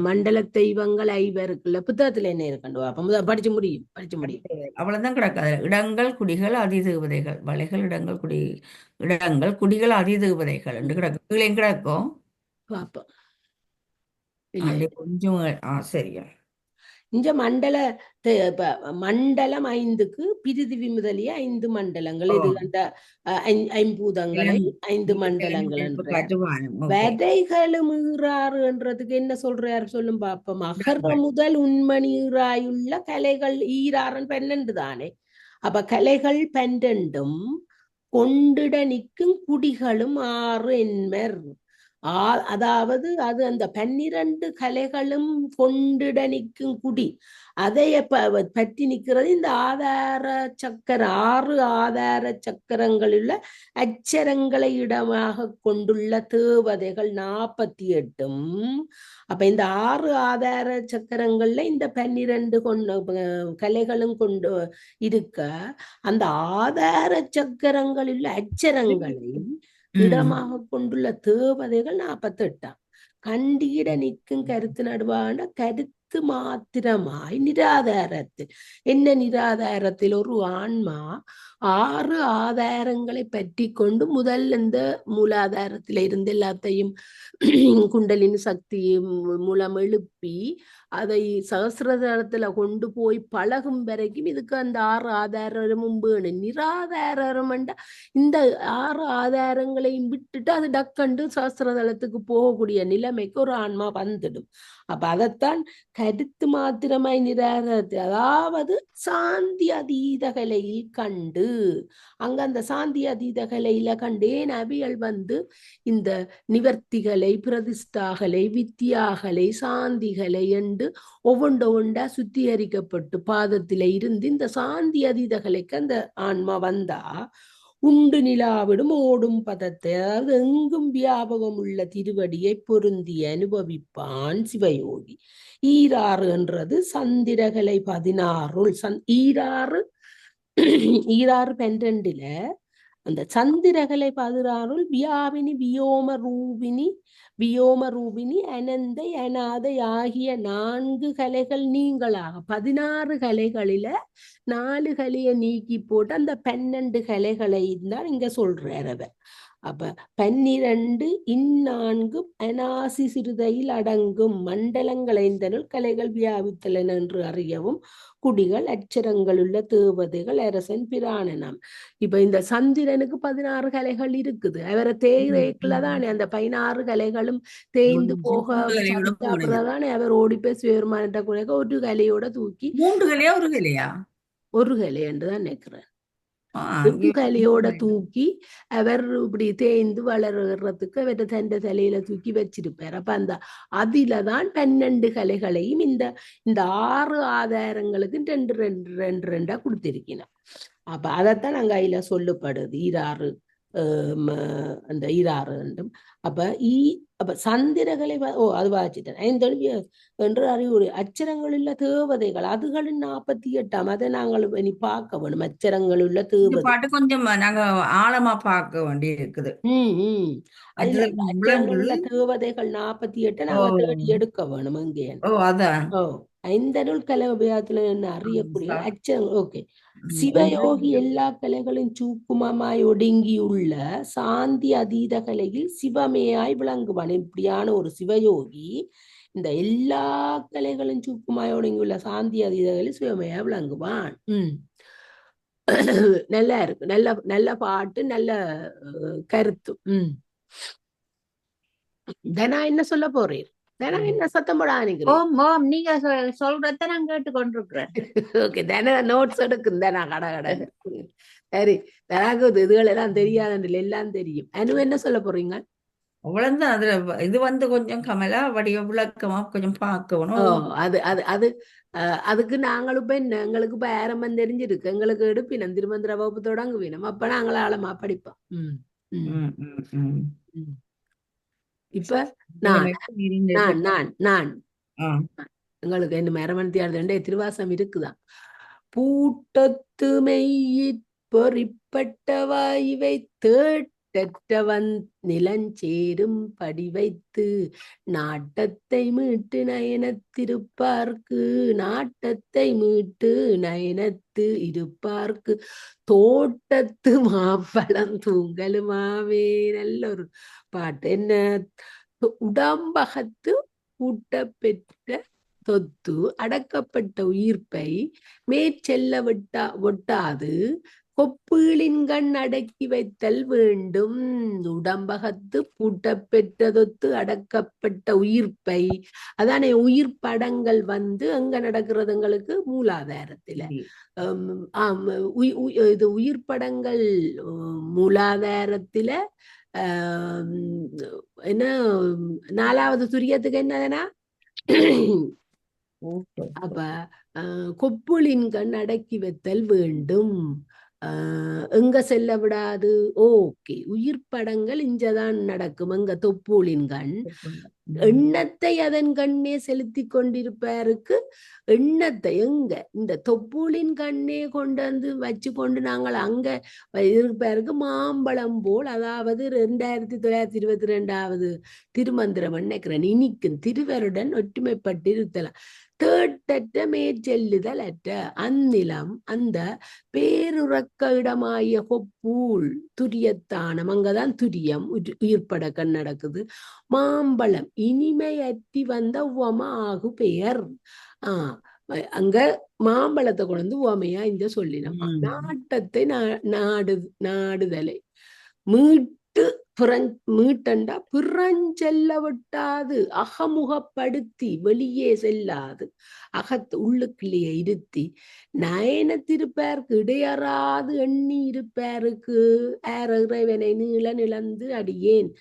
S1: மண்டல தெய்வங்கள் 5 இருக்குல்ல, புத்தகத்துல என்ன இருக்கண்டு அப்ப படிச்சு முடியும், படிச்சு முடியும்.
S2: அவ்வளவுதான் கிடக்காது. இடங்கள், குடிகள், அதிதேவதைகள். வளைகள், இடங்கள், குடிகள், அதிதேவதைகள் என்று கிடக்கும். கீழே கிடக்கும்.
S1: பாப்போம். இல்ல
S2: அப்படி கொஞ்சம் சரியா.
S1: இந்த மண்டலம் 5க்கு பிரிதிவி முதலிய 5 மண்டலங்கள். இது அந்த ஐம்பூதங்களை 5 மண்டலங்கள் என்ற. வரைகளும் ஈறாறுன்றதுக்கு என்ன சொல்றாரு சொல்லும் பாப்போம். அகர முதல் உண்மணீராயுள்ள கலைகள் ஈராறன் 12 தானே. அப்ப கலைகள் 12ம் கொண்டிட நிற்கும் குடிகளும் 6 என்மர். அதாவது அது அந்த 12 கலைகளும் கொண்டிட நிற்கும் குடி, அதை பற்றி நிற்கிறது இந்த ஆதார சக்கரம். 6 ஆதார சக்கரங்களில் அச்சரங்களை இடமாக கொண்டுள்ள தேவதைகள் 48ம். அப்ப இந்த 6 ஆதார சக்கரங்கள்ல இந்த 12 கலைகளும் கொண்டு இருக்க, அந்த ஆதார சக்கரங்களில் அச்சரங்களையும் இடமாக கொண்டுள்ள தேவதைகள் 48ஆம். கண்டிட நிற்கும் கருத்து நடுவான கருத்து மாத்திரமாய் நிராதாரத்தில். என்ன நிராதாரத்தில்? ஒரு ஆன்மா 6 ஆதாரங்களை பற்றி கொண்டு முதல் இந்த மூலாதாரத்தில இருந்து எல்லாத்தையும் குண்டலின் சக்தி மூலம் எழுப்பி அதை சகசிரதாரத்துல கொண்டு போய் பழகும் வரைக்கும் இதுக்கு அந்த 6 ஆதாரமும் வேணும். நிராதாரம் இந்த 6 ஆதாரங்களையும் விட்டுட்டு அது டக்கண்டு சகசிரதளத்துக்கு போகக்கூடிய நிலைமைக்கு ஒரு ஆன்மா வந்துடும். அப்ப அதைத்தான் கருத்து மாத்திரமாய் நிராகரித்து, அதாவது சாந்தி அதீத கலையில் கண்டு. அங்க அந்த சாந்தி அதீத கலையில கண்டேன் அவியல் இந்த நிவர்த்திகளை, பிரதிஷ்டாகலை, வித்தியாகலை, சாந்திகளை என்று ஒவ்வொண்டா சுத்திகரிக்கப்பட்டு பாதத்தில இருந்து இந்த சாந்தி அதீத கலைக்கு அந்த ஆன்மா வந்தா உண்டு நிலாவிடும் ஓடும் பதத்தை, அதாவது எங்கும் வியாபகம் உள்ள திருவடியை பொருந்தி அனுபவிப்பான் சிவயோகி. ஈராறு என்றது சந்திரகலை 16 ஈராறு 12ல அந்த சந்திரகலை 16 வியாபினி, வியோம ரூபினி, அனந்தை, அநாதை ஆகிய 4 கலைகள் நீங்களாக 16 கலைகளில 4 கலையை நீக்கி போட்டு அந்த 12 கலைகளை தான் இங்க சொல்றார் அவர். அப்ப 12 இந்நான்கு அனாசி சிறுதையில் அடங்கும் மண்டலங்களைந்தனுள் கலைகள் வியாபித்தலன் என்று அறியவும் குடிகள் அச்சரங்கள் உள்ள தேவதைகள் அரசன் பிராணனாம். இப்ப இந்த சந்திரனுக்கு 16 கலைகள் இருக்குது. அவரை தேய்க்குள்ளதானே அந்த 16 கலைகளும் தேய்ந்து போக தானே அவர் ஓடி போய் சிவபெருமானிட்ட கூட ஒரு கலையோட தூக்கி
S2: 3 கலையா 1 கலையா
S1: 1 கலை என்றுதான் நினைக்கிறேன். கலையோட தூக்கி அவர் இப்படி தேய்ந்து வளர்றதுக்கு அவரை தண்ட தலையில தூக்கி வச்சிருப்பார். அப்ப அந்த அதிலதான் 12 கலைகளையும் இந்த 6 ஆதாரங்களுக்கு 2 கொடுத்திருக்கணும். அப்ப அதைத்தான் அங்க அதுல சொல்லப்படுது ஈராறு அந்த ஈராறு என்றும். அப்ப சந்திரகளை அது வாசிட்டேன் என்று அறிவுரை அச்சரங்களுள்ள தேவதைகள் அதுகளின் 48 அதை நாங்கள் இனி பார்க்க வேணும். அச்சரங்களுள்ள தேவதை
S2: பாட்டு கொஞ்சம் நாங்க ஆழமா பார்க்க வேண்டி இருக்குது.
S1: அதுல அச்சரங்களுள்ள தேவதைகள் 48 நாங்க தேடி எடுக்க வேணும். எங்கே
S2: அதான்
S1: இந்த நூல் கலை உபயோகத்துல என்ன அறியக்கூடிய அச்சரங்கள். ஓகே, சிவயோகி எல்லா கலைகளும் சூக்குமமாய் ஒடுங்கியுள்ள சாந்தி அதீத கலையில் சிவமேயாய் விளங்குவான். இப்படியான ஒரு சிவயோகி இந்த எல்லா கலைகளும் சூக்குமாய் ஒடுங்கியுள்ள சாந்தி அதீத கலையில் சிவமேயாய் விளங்குவான். நல்லா இருக்கு, நல்ல நல்ல பாட்டு, நல்ல கருத்து. தனா என்ன சொல்ல போறீர்? தனா என்ன சத்தம் போட
S3: ஓம் நீங்க சொல்றத நான் கேட்டு கொண்டிருக்கிறேன்.
S1: ஓகே, தனா நோட்ஸ் எடுக்கும். தனா கடை சரி, தனாக்கு இதுகள் எல்லாம் தெரியாது, எல்லாம் தெரியும். அனு என்ன சொல்ல போறீங்க?
S2: அவ்வளவுதான். அதுல இது கொஞ்சம் கமலா வடிவ விளக்கமா கொஞ்சம் பார்க்கணும்.
S1: அதுக்கு நாங்களும் இப்ப என்ன எங்களுக்கு இப்ப ஆரம்பம் தெரிஞ்சிருக்கு. எங்களுக்கு எடுப்பினம் திருமந்திர வகுப்பு தொடங்குவினம். அப்ப நாங்கள ஆழமா படிப்போம். இப்ப நான் எங்களுக்கு என்ன மரமணித்தியார் திருவாசம் இருக்குதான். பூட்டத்து மெய்யிற் பொறிப்பட்டவாய் இவை தேட்டவன் நிலஞ்சேரும் படி வைத்து நாட்டத்தை மீட்டு நயனத்திருப்பார்க்கு நாட்டத்தை மீட்டு நயனத்து இருப்பார்க்கு தோட்டத்து மாம்பழம் தூங்கலுமாவே. நல்ல ஒரு பாட்டு. என்ன உடம்பகத்து கூட்ட பெற்ற தொத்து அடக்கப்பட்ட உயிர்ப்பை மேற்செல்ல ஒட்டாது கொப்பீளின் கண் அடக்கி வைத்தல் வேண்டும். உடம்பகத்து பூட்ட பெற்றதொத்து அடக்கப்பட்ட உயிர்ப்பை, அதானே உயிர் படங்கள் எங்க நடக்கிறதுங்களுக்கு மூலாதாரத்துல. இது உயிர் படங்கள் மூலாதாரத்துல என்ன 4வது துரியத்துக்கு என்னதுன்னா அப்ப கொப்புளின் கண் அடக்கி வைத்தல் வேண்டும். எங்க செல்ல விடாது. ஓகே, உயிர் படங்கள் இங்கதான் நடக்கும். எங்க தொப்பூளின் கண் எண்ணத்தை அதன் கண்ணே செலுத்தி கொண்டிருப்பாருக்கு. எண்ணத்தை எங்க இந்த தொப்பூளின் கண்ணே கொண்டு வந்து வச்சு கொண்டு நாங்கள் அங்க இருப்பாருக்கு. மாம்பழம் போல், அதாவது 2922வது திருமந்திரம் நினைக்கிறேன். இனிக்கும் திருவருடன் ஒற்றுமைப்பட்டு இருத்தலாம். தேட்டற்ற மேற்செல்லுதல் அற்ற அந்நிலம் அந்த பேருறக்க இடமாய கொப்பூள் துரியத்தானம். அங்கதான் துரியம் உயிர்ப்பட கண் நடக்குது. மாம்பழம் இனிமை அற்றி வந்த உவம ஆகு பெயர். அங்க மாம்பழத்தை கொண்டு உவமையா இந்த சொல்லினோம். நாட்டத்தை நாடுதலை மீட்டண்டா பிறஞ்செல்ல விட்டாது அகமுகப்படுத்தி வெளியே செல்லாது அகத்து உள்ளுக்குள்ளேயே இருத்தி நயனத்திருப்பாருக்கு இடையறாது எண்ணி இருப்பாருக்கு இறைவனை நீள நிலந்து அடியேன்.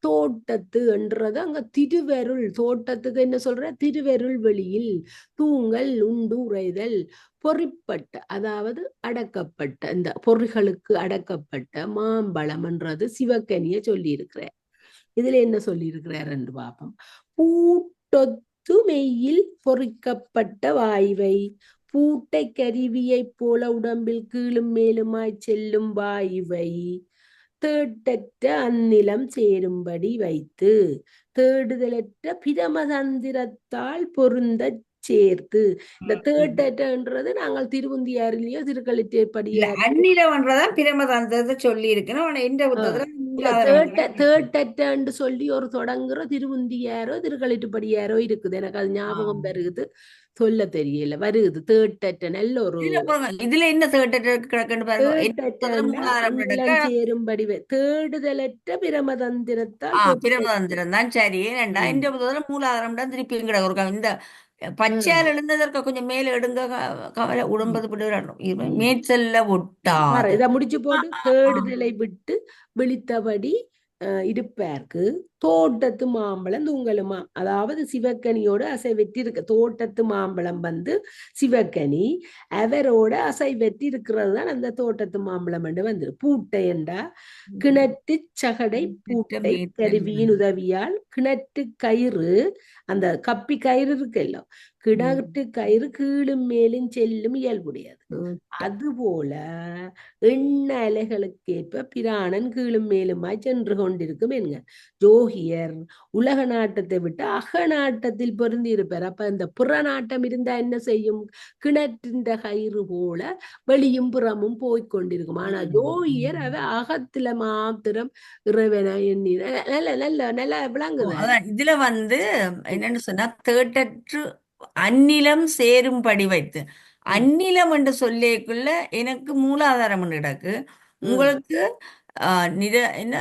S1: தோட்டத்து என்றது அங்க திருவருள். தோட்டத்துக்கு என்ன சொல்ற? திருவருள் வெளியில் தூங்கல் உண்டு உறைதல் பொறிப்பட்ட, அதாவது அடக்கப்பட்ட, இந்த பொறிகளுக்கு அடக்கப்பட்ட மாம்பழம் என்றது சிவக்கனிய சொல்லி இருக்கிறார். இதுல என்ன சொல்லி இருக்கிறார் என்று பார்ப்போம். பூட்டொத்து மெய்யில் பொறிக்கப்பட்ட வாய்வை பூட்டை கருவியை போல உடம்பில் கீழும் மேலுமாய் செல்லும் வாயுவை தேட்டற்ற அந்நிலம் சேரும்படி வைத்து தேடுதலற்ற பிரமதந்திரத்தால் பொருந்த சேர்த்து. இந்த தேட்டன்றது நாங்கள் திருவுந்தியாரிலேயோ திருக்களிச்சேர்படியா
S2: அந்நிலம்ன்றதான் பிரமதந்திரத்தை சொல்லி இருக்கணும்.
S1: தேட்டன்னு சொல்லி ஒரு தொடங்குற திருவுந்தியாரோ திருக்களிட்டுப்படியாரோ இருக்குது. எனக்கு அது ஞாபகம் வருகுது, சொல்ல தெரியல. வருகுது தேட்டற்ற. நல்ல ஒரு
S2: இதுல என்ன
S1: சேரும்படி தேடுதலற்ற பிரமதந்திரத்தால்.
S2: பிரமதந்திரம் தான் சரி. 2 மூலாதாரம் தான் திருப்பி இந்த பச்சையால் எழுந்ததற்கு கொஞ்சம் மேல எடுங்க கவலை உடம்பது பிள்ளை மேய்ச்சல்ல ஒட்டாது.
S1: இதை முடிச்சு போட்டு தேடுதலை விட்டு விழித்தபடி இருப்பார்க்கு தோட்டத்து மாம்பழம் தூங்கலுமா. அதாவது சிவக்கனியோட அசை வெற்றி இருக்கு. தோட்டத்து மாம்பழம் வந்து சிவக்கனி, அவரோட அசை வெற்றி இருக்கிறது தான் அந்த தோட்டத்து மாம்பழம் வந்து பூட்டை என்றா கிணற்று சகடை பூட்டை கருவியின் உதவியால் கிணற்று கயிறு, அந்த கப்பி கயிறு இருக்குல்ல, கிணற்று கயிறு கீழும் மேலும் செல்லும் இயல்புடையது. அதுபோல எண்ண அலைகளுக்கேற்ப பிராணன் கீழும் மேலுமாய் சென்று கொண்டிருக்கும் என்க. ஜோகியர் உலக நாட்டத்தை விட்டு அக நாட்டத்தில் பொருந்தி இருப்பார். அப்ப இந்த புற நாட்டம் இருந்தா என்ன செய்யும்? கிணற்றின் கயிறு போல வெளியும் புறமும் போய்கொண்டிருக்கும். ஆனா ஜோகியர் அவ அகத்துல மாத்திரம் இறைவனை எண்ணி நல்ல நல்ல நல்ல விளங்குது.
S2: இதுல வந்து என்னன்னு சொன்னா தேட்டற்று அந்நிலம் சேரும்படி வைத்து, அந்நிலம் என்று சொல்லிக்குள்ள எனக்கு மூலாதாரம் கிடக்கு, உங்களுக்கு என்ன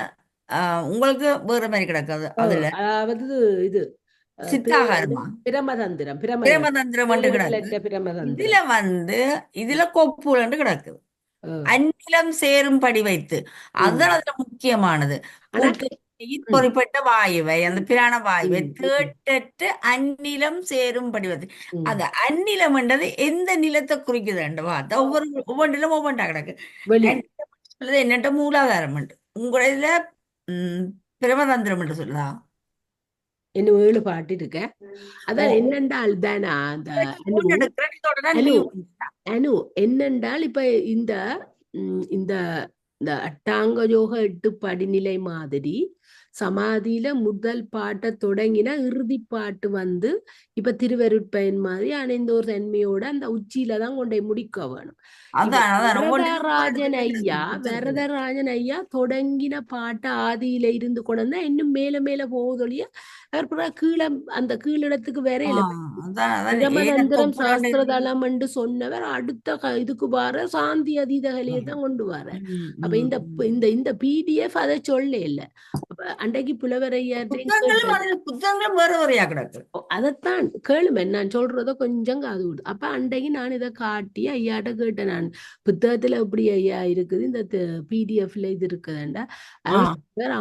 S2: உங்களுக்கு வேற மாதிரி கிடக்காது. அதுல
S1: அதாவது இது
S2: சித்தாகாரமா
S1: பிரமதந்திரம்
S2: பிரமதந்திரம் கிடக்கு. இதுல வந்து இதுல கொப்புள் கிடக்குது, அந்நிலம் சேரும்படி வைத்து. அதுதான் அதுல முக்கியமானது. பொறிப்பட்ட வாயுவை, அந்த பிராண வாயுவை தேட்டற்று அந்நிலம் சேரும்படி வைத்து. அந்த அந்நிலம் என்றது எந்த நிலத்தை குறிக்குது வார்த்தை ஒவ்வொன்றிலும் ஒவ்வொன்றா கிடக்கு. என்னட்ட மூலாதாரம் உண்டு, உங்கள பிரமதந்திரம் என்று சொல்லுதா
S1: இன்னும் 7 பாட்டு இருக்க. அதான் என்னென்றால் தானா அந்த அனு என்னென்றால் இப்ப இந்த இந்த இந்த அட்டாங்க யோக 8 படிநிலை மாதிரி சமாதியில முதல் பாட்டை தொடங்கினா இறுதி பாட்டு வந்து இப்ப திருவருட்பயன் மாதிரி அணைந்தோர் தன்மையோட அந்த உச்சியில தான் கொண்டே முடிக்க வேணும். வரதராஜன் ஐயா தொடங்கின பாட்டை ஆதியில இருந்து கொண்டு இன்னும் மேல மேல போவதொழிய அவர் கீழே அந்த கீழிடத்துக்கு வரையில பிரமதந்திரம் சாஸ்திரதளம் என்று சொன்னவர் அடுத்த இதுக்கு வர சாந்தி அதீதகலையை தான் கொண்டு வர. அப்ப இந்த இந்த இந்த பிடிஎஃப் அதை சொல்ல இல்ல. அன்றைக்கு அதைத்தான் கேளுமே, நான் சொல்றத கொஞ்சம் காது விடு. அப்ப அன்றைக்கு நான் இதை காட்டி ஐயாட்ட கேட்டேன், நான் புத்தகத்துல எப்படி ஐயா இருக்குது, இந்த பிடிஎஃப்ல இது இருக்குதுண்டா.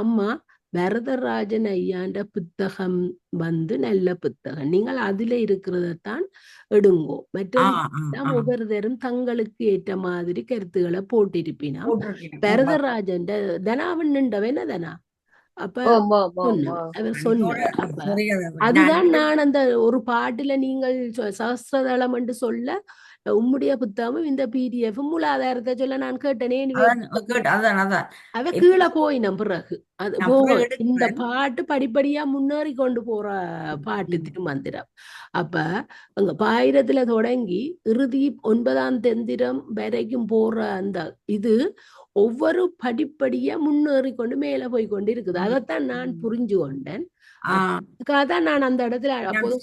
S1: அம்மா வரதராஜன் ஐயாண்ட புத்தகம் வந்து நல்ல புத்தகம், நீங்கள் அதுல இருக்கிறதான் எடுங்கோ, மற்ற ஒவ்வொருத்தரும் தங்களுக்கு ஏற்ற மாதிரி கருத்துக்களை போட்டிருப்பினா. வரதராஜன் தனாவன்னுண்டவன் தனா அப்ப அவர் சொன்னார். அப்ப அதுதான் நான் அந்த ஒரு பாட்டுல நீங்கள் சஹஸ்ரதளம் என்று சொல்ல உம்முடைய புத்தகமும் இந்த பிடிஎஃப் மூலாதாரத்தை சொல்ல நான் கேட்டனே. அவ கீழே போயினம் பிறகு அது இந்த பாட்டு படிப்படியா முன்னேறி கொண்டு போற பாட்டு திருமந்திரம். அப்ப அங்க 1000 தொடங்கி இறுதி 9ஆம் தந்திரம் வரைக்கும் போற அந்த இது ஒவ்வொரு படிப்படியா முன்னேறி கொண்டு மேல போய் கொண்டு இருக்குது. அதைத்தான் நான் புரிஞ்சு கொண்டேன். அதுக்காகதான் நான் அந்த இடத்துல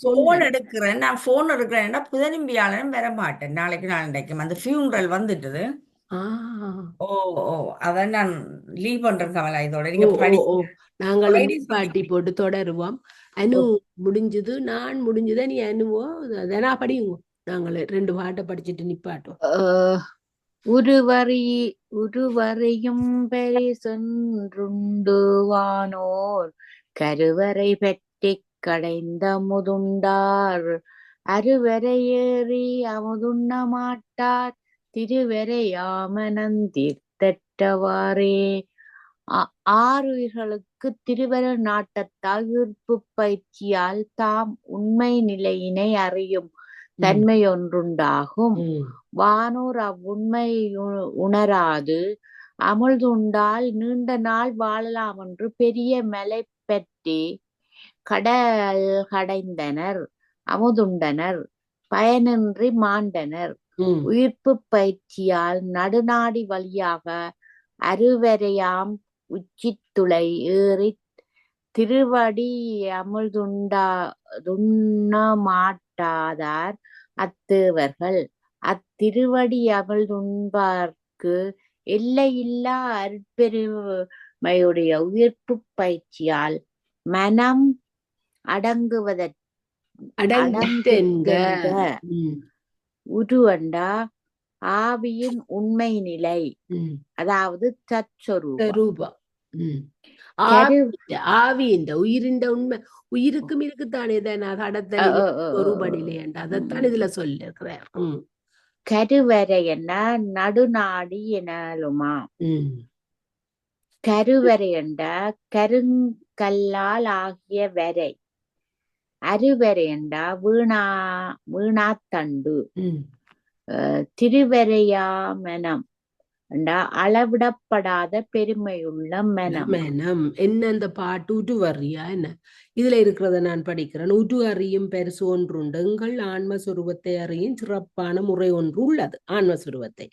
S2: போன் எடுக்கிறேன். நான் போன் எடுக்கிறேன்னா புதனிம்பியாளனும் வர மாட்டேன். நாளைக்கு நாளைக்கும் அந்த ஃபியூனரல் வந்துட்டுது. அதான் நான் லீவ் பண்றேன் கமலா. இதோட நீங்க
S1: நாங்கள் பாட்டி போட்டு தொடருவோம். அனு முடிஞ்சது, நான் முடிஞ்சத நீ அனுவோ அதனா படியுங்க. நாங்கள் 2 பாட்டை படிச்சுட்டு நிப்பாட்டோம்.
S3: உருவரையும் பெரி சென்றுண்டு வானோர் கருவறை பெற்றி கடைந்த முதுண்டார் அருவரை ஏறி அமுதுண்ண மாட்டார் திருவரையாமனந்தீர்த்தற்றவாறே. 6 உயிர்களுக்கு திருவர நாட்டத்தால் ஈர்ப்பு பயிற்சியால் தாம் உண்மை நிலையினை அறியும் தன்மையொன்றுண்டாகும். வானோர் அவ்வுண்மை உணராது அமுழ்துண்டால் நீண்ட நாள் வாழலாம் என்று பெரிய மலை பற்றி கடல் கடைந்தனர், அமுதுண்டனர், பயனின்றி மாண்டனர். உயிர்ப்பு பயிற்சியால் நடுநாடி வழியாக அருவரையாம் உச்சித்துளை ஏறி திருவடி அமுழ்துண்ண மாட்டாதார் அத்தேவர்கள். அத்திருவடி அமிழ்துண்பார்க்கு எல்லையில்லா அருட்பெருமையுடைய உயிர்ப்பு பயிற்சியால் மனம்
S1: அடங்கிட்டென்க.
S3: அடங்கிட்டென்க.
S1: ம்,
S3: உருவண்டா ஆவியின் உண்மை நிலை,
S1: ம்.
S3: அதாவது தற்சொரூபம்.
S1: ரூபம். ம்.
S3: கரு
S1: ஆவி இந்த உயிரின்ற உண்மை உயிருக்கும் இருக்குத்தானே தானே கடத்த
S3: அ,
S1: நிலை
S3: அ, அ,
S1: சொரூப
S3: அ,
S1: நிலையண்டா அதைத்தான் இதுல சொல்லிருக்கிறார்.
S3: கருவறை என்ன நடுநாடி எனலுமா.
S1: ம்.
S3: கருவறை என்ற கருங்கல்லால் ஆகிய வரை. அருவரை என்றா வீணாத்தண்டு.
S1: ம்.
S3: திருவரையாமனம் என்றா அளவிடப்படாத பெருமையுள்ள மனம்.
S1: மனம் என்ன அந்த பாட்டு உட்டு வர்றியா என்ன இதுல இருக்கிறத நான் படிக்கிறேன். உட்டு அறியும் பெருசு ஒன்று உண்டு, எங்கள் ஆன்மஸ்வரூபத்தை அறியும் சிறப்பான முறை ஒன்று உள்ளது. ஆன்மஸ்வரூபத்தை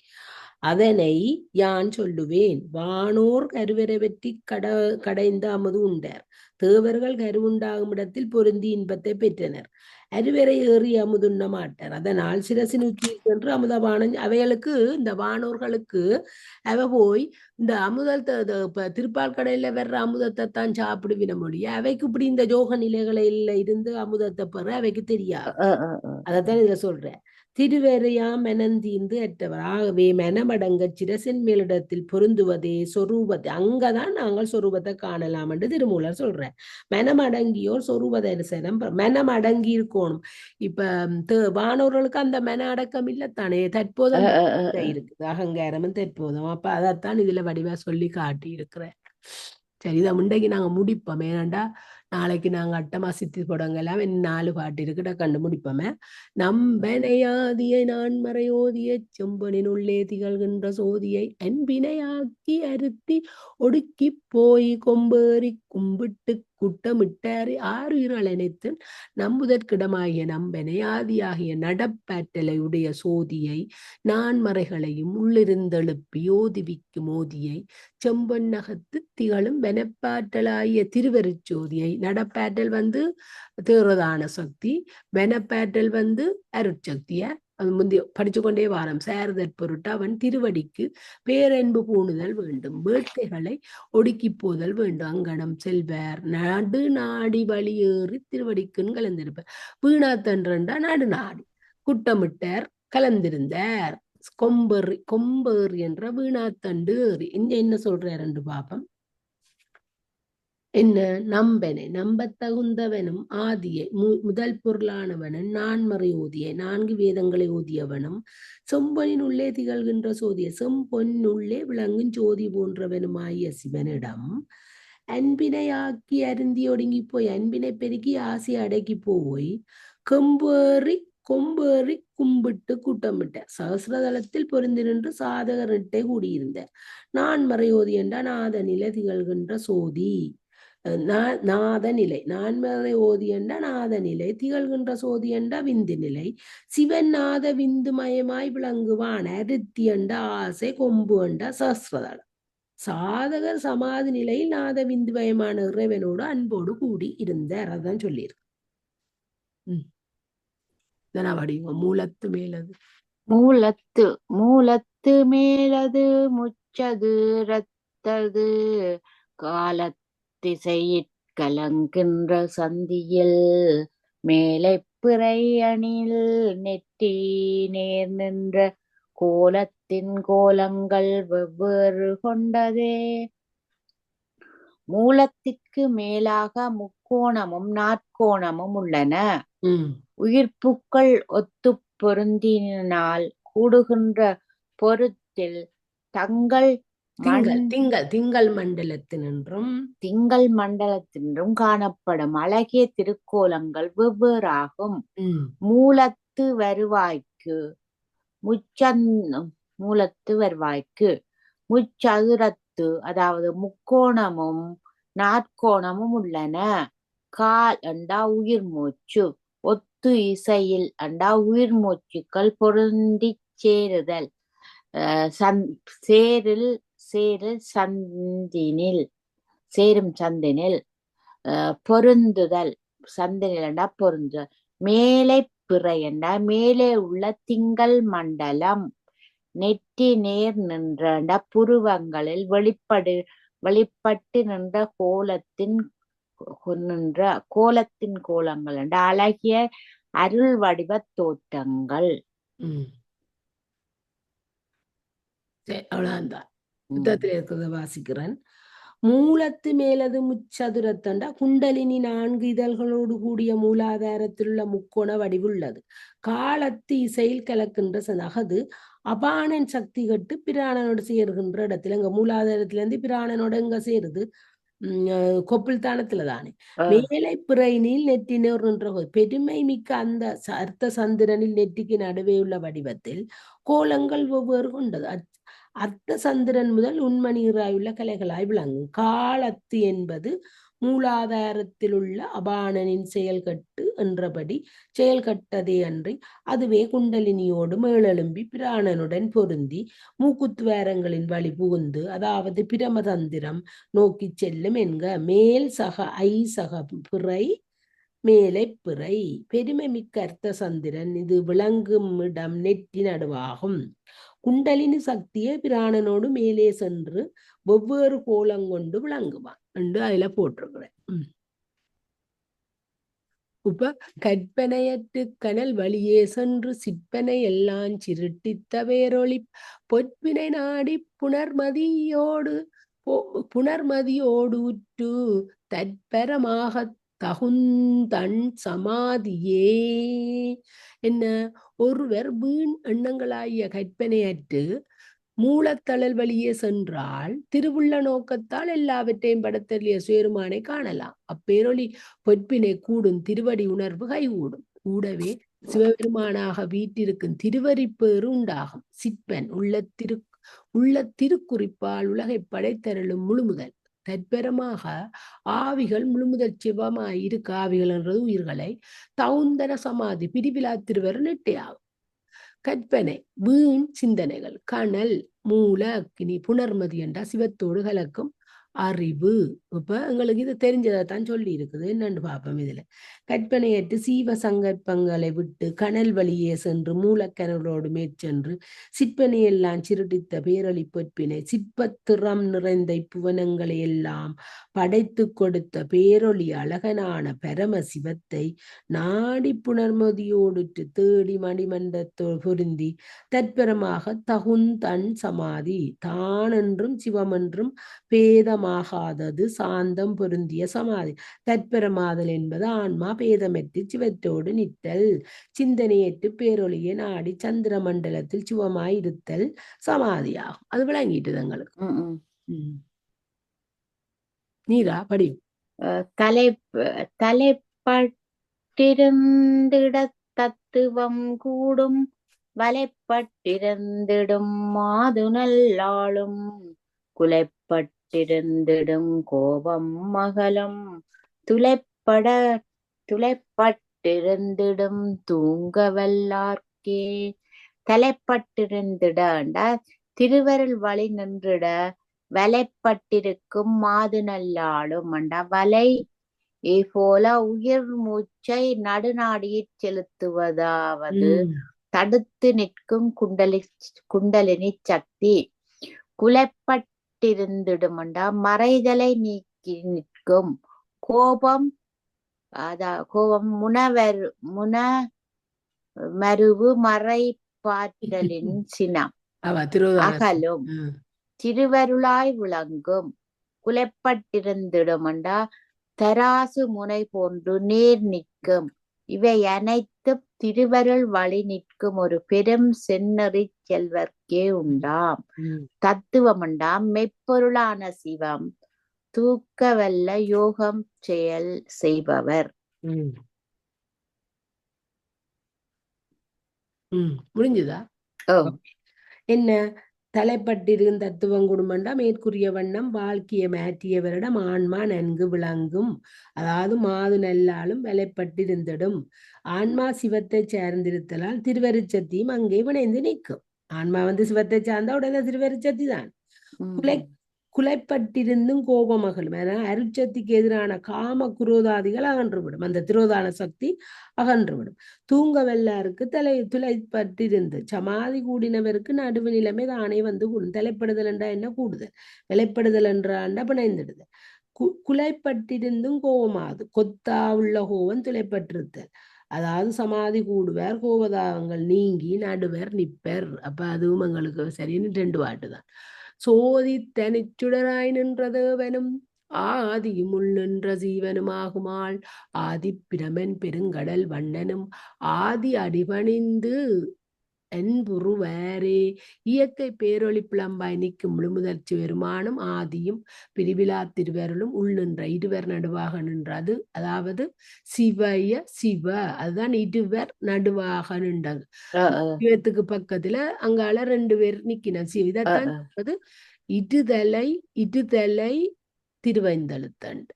S1: அதனை யான் சொல்லுவேன். வானோர் கருவறை பற்றி கடைந்த அமுது உண்டார். தேவர்கள் கருவுண்டாகும் இடத்தில் பொருந்தி இன்பத்தை பெற்றனர். அருவரை ஏறி அமுதுண்ண மாட்டார். அதனால் சிரசின் உச்சியில் என்று அமுதபானம் அவைகளுக்கு இந்த வானோர்களுக்கு அவ போய் இந்த அமுதத்தை இப்ப திருப்பால் கடையில வர்ற அமுதத்தை தான் சாப்பிடுவின மொழிய அவைக்கு இப்படி இந்த யோக நிலைகளில் இருந்து அமுதத்தை பெற அவைக்கு தெரியாது. அதைத்தான் இதுல சொல்றேன். திருவேறையாம் மெனந்தீந்து அற்றவர். ஆகவே மனமடங்க சிரசின் மேலிடத்தில் பொருந்துவதே சொரூபத்தை. அங்கதான் நாங்கள் சொரூபத்தை காணலாம் என்று திருமூலர் சொல்றேன். மனமடங்கியோர் சொரூப தரிசனம் மனம் அடங்கி இருக்கணும். இப்ப வானவர்களுக்கு அந்த மன அடக்கம் இல்லத்தானே, தற்போது இருக்குது அகங்காரமும் தற்போதும். அப்ப அதைத்தான் இதுல வடிவா சொல்லி காட்டி இருக்கிறேன். சரி, இதை முண்டைக்கு நாங்க முடிப்போம். ஏனண்டா நாளைக்கு நாங்க அட்டமா சித்தி போடங்கெல்லாம் 4 பாட்டு இருக்குட கண்டு முடிப்போமே. நம்பனையாதியை நான் மறையோதிய செம்பனின் உள்ளே திகழ்கின்ற சோதியை அன்பினையாக்கி அருத்தி ஒடுக்கி போய் கொம்பேறி கும்பிட்டு குட்டமிட்டாரி ஆறுயிர்கள் அனைத்து நம்புதற்கிடமாகிய நம்பனை ஆதியாகிய நடப்பாற்றலை உடைய சோதியை நான் மறைகளையும் உள்ளிருந்தெழுப்பி ஓதிவிக்கும் ஓதியை செம்பொன்னகத்து திகழும் வெனப்பாற்றலாகிய திருவருச்சோதியை. நடப்பாற்றல் தேர்வதான சக்தி, வெனப்பாற்றல் அருட்சக்திய. அது முந்தைய படிச்சு கொண்டே வாரம். சேரதற் பொருட்டு அவன் திருவடிக்கு பேரன்பு பூணுதல் வேண்டும், வேட்கைகளை ஒடுக்கி போதல் வேண்டும். அங்கனம் செல்வார் நடு நாடி வழியேறி திருவடிக்குன்னு கலந்திருப்பார். வீணாத்தன்றா நடு நாடி குட்டமிட்டார் கலந்திருந்தார். கொம்பேறி என்ற வீணாத்தண்டு ஏறி. இங்க என்ன சொல்றார் என்று பாப்பம். என்ன நம்பனை நம்பத் தகுந்தவனும் ஆதியை முதல் பொருளானவனும் நான்மறை ஓதியை 4 வேதங்களை ஓதியவனும் செம்பொனின் உள்ளே திகழ்கின்ற சோதியை செம்பொன்னுள்ளே விளங்கும் ஜோதி போன்றவனுமாகிய சிவனிடம் அன்பினையாக்கி அருந்தி ஒடுங்கி போய் அன்பினை பெருக்கி ஆசை அடக்கி போய் கொம்பேறி கும்பிட்டு கூட்டமிட்ட சகசிரதளத்தில் பொருந்தி நின்று சாதகரிட்டை கூடியிருந்த நான் மறையோதி என்ற நாத நிலை திகழ்கின்ற சோதி. நாத நிலை நான்மறை ஓதி என்ற நாத நிலை திகழ்கின்ற சோதி என்ற விந்து நிலை. சிவன் நாத விந்து மயமாய் விளங்குவான் அருத்தி என்ற ஆசை கொம்பு என்ற சஹஸ்ரதளம். சாதகர் சமாதி நிலையில் நாத விந்து மயமான இறைவனோடு அன்போடு கூடி இருந்தார். அதான் சொல்லியிருக்கு. மூலத்து மேலது
S3: மூலத்து மேலது முச்சது ரத்தது காலத்திசையிற் கலங்கின்ற சந்தியில் மேலை பிறை அணில் நெற்றி நேர் நின்ற கோலத்தின் கோலங்கள் வெவ்வேறு கொண்டதே. மூலத்திற்கு மேலாக முக்கோணமும் நாற்கோணமும் உள்ளன. உயிர்ப்புக்கள் ஒத்து பொருந்தினால் கூடுகின்ற பொருத்தில்
S1: திங்கள் மண்டலத்தினின்றும்
S3: காணப்படும் அழகிய திருக்கோலங்கள் வெவ்வேறாகும். மூலத்து வருவாய்க்கு முச்சதுரத்து அதாவது முக்கோணமும் நாற்கோணமும் உள்ளன. கால் என்றா உயிர் மூச்சு, ஒத்து இசையில் என்றா உயிர் மூச்சுக்கள் பொருந்தி சேருதல், சேரும் சந்தினில் பொருந்துதல், சந்தினில் என்றா பொருந்துதல். மேலை பிறை என்றா மேலே உள்ள திங்கள் மண்டலம். நெற்றி நேர் நின்ற புருவங்களில் வெளிப்பட்டு நின்ற கோலத்தின் கொன்னுன்ற கோலத்தின் கோலங்கள் என்ற அழகிய அருள் வடிவ தோற்றங்கள்.
S1: சரி, அவ்வளவுதான். புத்தகத்தில் இருக்கிறத வாசிக்கிறேன். மூலத்து மேலது முச்சதுரத்தண்டா குண்டலினி 4 இதழ்களோடு கூடிய மூலாதாரத்திலுள்ள முக்கோண வடிவுள்ளது. காலத்து இசையில் கலக்கின்ற அகது அபானன் சக்தி கட்டு பிராணனோடு சேர்கின்ற இடத்துல இங்க மூலாதாரத்துல இருந்து பிராணனோட எங்க சேருது? கொப்பில் தானத்துல தானே. மேலை பிறையினில் நெற்றினோர் நின்ற பெருமை மிக்க அந்த அர்த்த சந்திரனில் நெற்றிக்கு நடுவே உள்ள வடிவத்தில் கோலங்கள் ஒவ்வொரு கொண்டது. அர்த்த சந்திரன் முதல் உண்மணீராயுள்ள கலைகளாய் விளங்கும். காலத்து என்பது மூலாதாரத்தில் உள்ள அபானனின் செயல்கட்டு என்றபடி செயல்கட்டதே அன்றி அதுவே குண்டலினியோடு மேலெழும்பி பிராணனுடன் பொருந்தி மூக்குத்துவாரங்களின் வழி புகுந்து அதாவது பிரமதந்திரம் நோக்கி செல்லும் என்க. மேல் சக ஐ சக பிறை மேலை பிறை பெருமை மிக்க அர்த்த சந்திரன் இது விளங்கும் இடம் நெற்றி நடுவாகும். குண்டலினி சக்தியை பிராணனோடு மேலே சென்று வெவ்வேறு கோலங்கொண்டு விளங்குவான் என்று அதுல போட்டிருக்கிறேன். இப்ப கற்பனையற்று கனல் வழியே சென்று சிற்பனை எல்லாம் சிருட்டித்த வேரொளி பொற்பினை நாடி புனர்மதியோடு உற்று தற்பரமாக தகுந்தன் சமாதியே. என்ன? ஒருவர் வீண் எண்ணங்களாகிய கற்பனையற்று மூலத்தளல் வழியே சென்றால் திருவுள்ள நோக்கத்தால் எல்லாவற்றையும் படத்தெளிய சுயருமானை காணலாம். அப்பேரொளி பொற்பினை கூடும் திருவடி உணர்வு கைகூடும். கூடவே சிவபெருமானாக வீட்டிருக்கும் திருவரிப்பேறு உண்டாகும். சிற்பன் உள்ள திருக்குறிப்பால் உலகை படைத்தருளும் முழுமுதல் தற்பரமாக ஆவிகள் முழுமுதல் சிவமாய் இருக்க ஆவிகள் என்றது உயிர்களை தவுந்தன சமாதி பிரிவிலா திருவர் நெட்டையாகும். கற்பனை வீண் சிந்தனைகள் கனல் மூல அக்கினி புனர்மதி என்றா சிவத்தோடு கலக்கும் அறிவு. இப்ப எங்களுக்கு இது தெரிஞ்சதான் சொல்லி இருக்குது. என்னன்னு பார்ப்போம். இதுல கற்பனையற்று சீவ சங்கற்பங்களை விட்டு கனல் வழியே சென்று மூலக்கனலோடு மேற்சென்று சிற்பனை எல்லாம் சிருட்டித்த பேரொளி பொற்பினை சிற்பத்திறம் நிறைந்த புவனங்களை எல்லாம் படைத்து கொடுத்த பேரொளி அழகனான பரம சிவத்தை நாடி புனர்மதியோடு தேடி மணிமண்டத்தோ பொருந்தி தற்பரமாக தகுந்தன் சமாதி தான் என்றும் சிவமென்றும் பேதமாகாதது சாந்தம் பொருந்திய சமாதி. தற்பரமாதல் என்பது ஆன்மா பேதமற்று சிவத்தோடு நிற்றல் சிந்தனையற்று பேரொழியை நாடி சந்திர மண்டலத்தில் சிவமாய் இருத்தல் சமாதியாகும். அது விளங்கிட்டு எங்களுக்கு. நீரா படி.
S3: தலைப்பட்டிருந்திட தத்துவம் கூடும் வலைப்பட்டிருந்திடும் மாது நல்லாளும் குலைப்பட்டிருந்திடும் கோபம் மகளும் துளைப்பட்டிருந்திடும் தூங்க வல்லார்க்கே. தலைப்பட்டிருந்திட திருவருள் வழி நின்றிட வலைப்பட்டிருக்கும் மாது நல்லாளும் வலை போல உயிர் மூச்சை நடுநாடியில் செலுத்துவதாவது தடுத்து நிற்கும் குண்டலினி சக்தி. குலைப்பட்டிருந்திடுமண்டா மறைதலை நீக்கி நிற்கும் கோபம் முனமருவு மறைப்பாற்றலின் சினம் அகலும் திருவருளாய் விளங்கும். குலைப்பட்டிருந்திடுமண்டா தராசு முனை போன்று நேர் நிற்கும். இவை அனைத்தும் திருவருள் வழி நிற்கும் ஒரு பெரும் செந்நெறி செல்வர்க்கே உண்டாம். தத்துவமண்டாம் மெய்ப்பொருளான சிவம் தூக்கவல்ல யோகம் செயல் செய்பவர்.
S1: முடிஞ்சுதா? என்ன தலைப்பட்டிருக்கும் தத்துவம் குடும்பண்டா மேற்கூறிய வண்ணம் வாழ்க்கையை மாற்றியவரிடம் ஆன்மா நன்கு விளங்கும். அதாவது மாது நல்லாலும் வலைப்பட்டிருந்திடும். ஆன்மா சிவத்தை சார்ந்திருத்தலால் திருவருச்சத்தியும் அங்கே வினைந்து நிற்கும். ஆன்மா சிவத்தை சார்ந்தா உடனே திருவருச்சத்தி தான். குலைப்பட்டிருந்தும் கோபமகளும் அருட்சக்திக்கு எதிரான காம குரோதாதிகள் அகன்றுவிடும். அந்த திரோதான சக்தி அகன்றுவிடும். தூங்க வெல்லாருக்கு துளைப்பட்டிருந்து சமாதி கூடினவருக்கு நடுவு நிலைமை தானே கூடும். தலைப்படுதல் என்றா என்ன? கூடுதல். விலைப்படுதல் என்றாண்ட பிணைந்திடுதல். குலைப்பட்டிருந்தும் கோபமாது கொத்தா உள்ள கோவம் துளைப்பட்டிருத்தல். அதாவது சமாதி கூடுவர் கோபதாகங்கள் நீங்கி நடுவர் நிப்பர். அப்ப அதுவும் எங்களுக்கு சரின்னு 2 பாட்டுதான். சோதி தனிச்சுடராய் நின்றதேவனும் ஆதியும் உள் நின்ற சீவனுமாகுமாள் ஆதி பிரமன் பெருங்கடல் வண்ணனும் ஆதி அடிபணிந்து என்புருவாரே. இயற்கை பேரொளி பிளம்பாய் நிற்கும் முழுமுதற்சி பெருமானும் ஆதியும் பிரிவிலா திருவருளும் உள் நின்ற இருவர் நடுவாக நின்றது. அதாவது சிவய சிவ, அதுதான் இருவர் நடுவாக நின்றது. சிவத்துக்கு பக்கத்துல அங்கால 2 பேர் நிக்கணும். இதைத்தான் இடுதலை திருவைந்தழுத்தண்டு.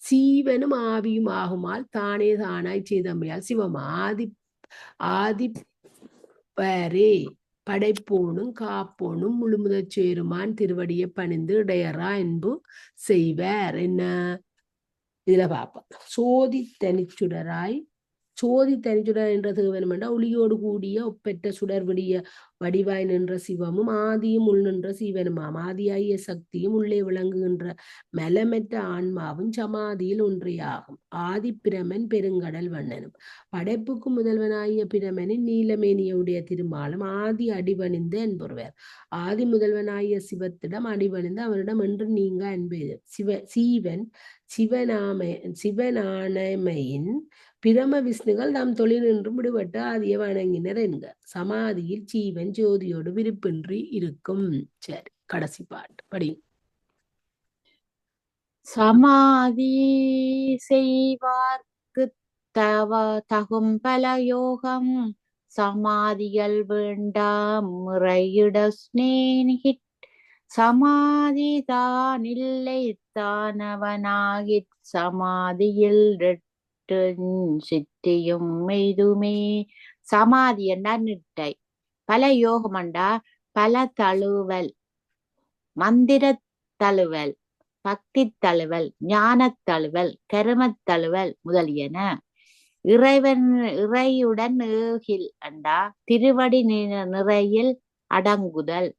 S1: சீவனும் ஆவியும் ஆகுமால் தானே தானாய் செய்தமையால் சிவம் ஆதி பாரே. படைப்போனும் காப்போனும் முழுமுதற் சேருமான் திருவடியை பணிந்து இடையறா என்பு செய்வார். என்ன இதுல பார்ப்போம். சோதி தனிச்சுடராய் என்ற தேவனும் என்றால் ஒளியோடு கூடிய ஒப்பற்ற சுடர் வடிவாய் நின்ற சிவமும் ஆதியும் உள் நின்ற சீவனுமாம். ஆதியாகிய சக்தியும் உள்ளே விளங்குகின்ற மலமற்ற ஆன்மாவும் சமாதியில் ஒன்றியாகும். ஆதி பிரமன் பெருங்கடல் வண்ணனும் படைப்புக்கு முதல்வனாகிய பிரமனின் நீலமேனியுடைய திருமாலும் ஆதி அடிபணிந்து என்பொருவர். ஆதி முதல்வனாகிய சிவத்திடம் அடிபணிந்து அவனிடம் என்று நீங்க அன்பெய்து. சிவனானமையின் பிரம விஷ்ணுகள் தாம் தொழில் நின்று விடுபட்டு ஆதியை வணங்கினர் என்க. சமாதியில் ஜீவன் ஜோதியோடு விருப்பின்றி இருக்கும். சரி, கடைசி பாட்டு படி.
S3: சமாதி செய்வார்க்கு தகும் பல யோகம் சமாதிகள் வேண்டாம் முறையிட ஸ்நேகிட் சமாதி தானில்லை தானவனாகித் சமாதியில் சித்தியும் மெய்துமே. சமாதி என்றா நிட்டை, பல யோகம் என்றா பல தழுவல், மந்திர தழுவல், பக்தி தழுவல், ஞான தழுவல், கருமத் தழுவல் முதலியன. இறையுடன் ஏகில் என்றா திருவடி நிறையில் அடங்குதல்.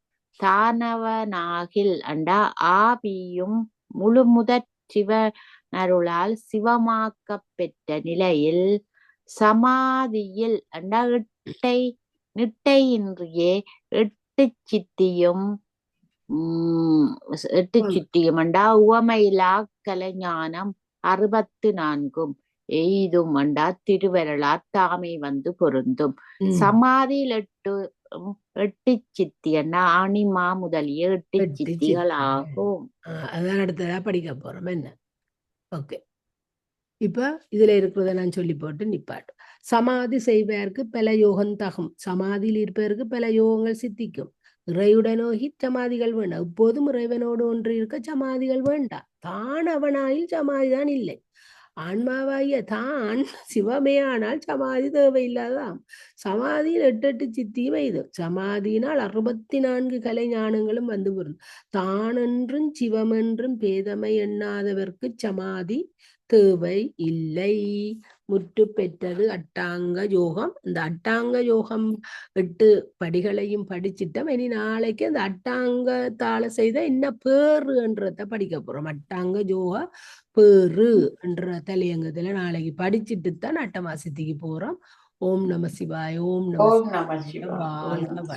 S3: தானவனாகில் என்றா ஆவியும் முழுமுதற் சிவனருளால் சிவமாக்கப் பெற்ற நிலையில். சமாதியில் என்றா நிட்டையின்றியே எட்டு சித்தியும் என்றா உவமையிலா கலைஞானம் 64 எய்தும் என்றா திருவருளால் தாமே வந்து பொருந்தும். சமாதியில் எட்டு சித்தி என்ன ஆணிமா முதலிய 8 சித்திகள் ஆகும்.
S1: அதான் அடுத்ததா படிக்க போறோம். என்ன ஓகே, இப்ப இதுல இருக்கிறத நான் சொல்லி போட்டு நிப்பாட்டு. சமாதி செய்வதற்கு பல யோகம் தகும். சமாதியில் இருப்பதற்கு பல யோகங்கள் சித்திக்கும். இறையுடனோகி சமாதிகள் வேண்டாம். இப்போதும் இறைவனோடு ஒன்று இருக்க சமாதிகள் வேண்டாம். தான் அவனாயில் சமாதிதான் இல்லை. ஆன்மாவாகிய தான் சிவமே ஆனால் சமாதி தேவையில்லாதான். சமாதியில் 8 சித்தியும் இது. சமாதியினால் 64 கலை ஞானங்களும் வந்து பொருள். தானென்றும் சிவமென்றும் பேதமை எண்ணாதவர்க்கு சமாதி தேவை இல்லை. முற்று பெற்றது அட்டாங்க யோகம். இந்த அட்டாங்க யோகம் 8 படிகளையும் படிச்சுட்டோம். இனி நாளைக்கு அந்த அட்டாங்கத்தால செய்த என்ன பேரு என்றத படிக்க போறோம். அட்டாங்க யோக பேரு என்ற தலையங்கத்துல நாளைக்கு படிச்சுட்டு தான் அட்டமாசித்திக்கு போறோம். ஓம் நம சிவாய. ஓம் நம சிவாய. வாழ்க.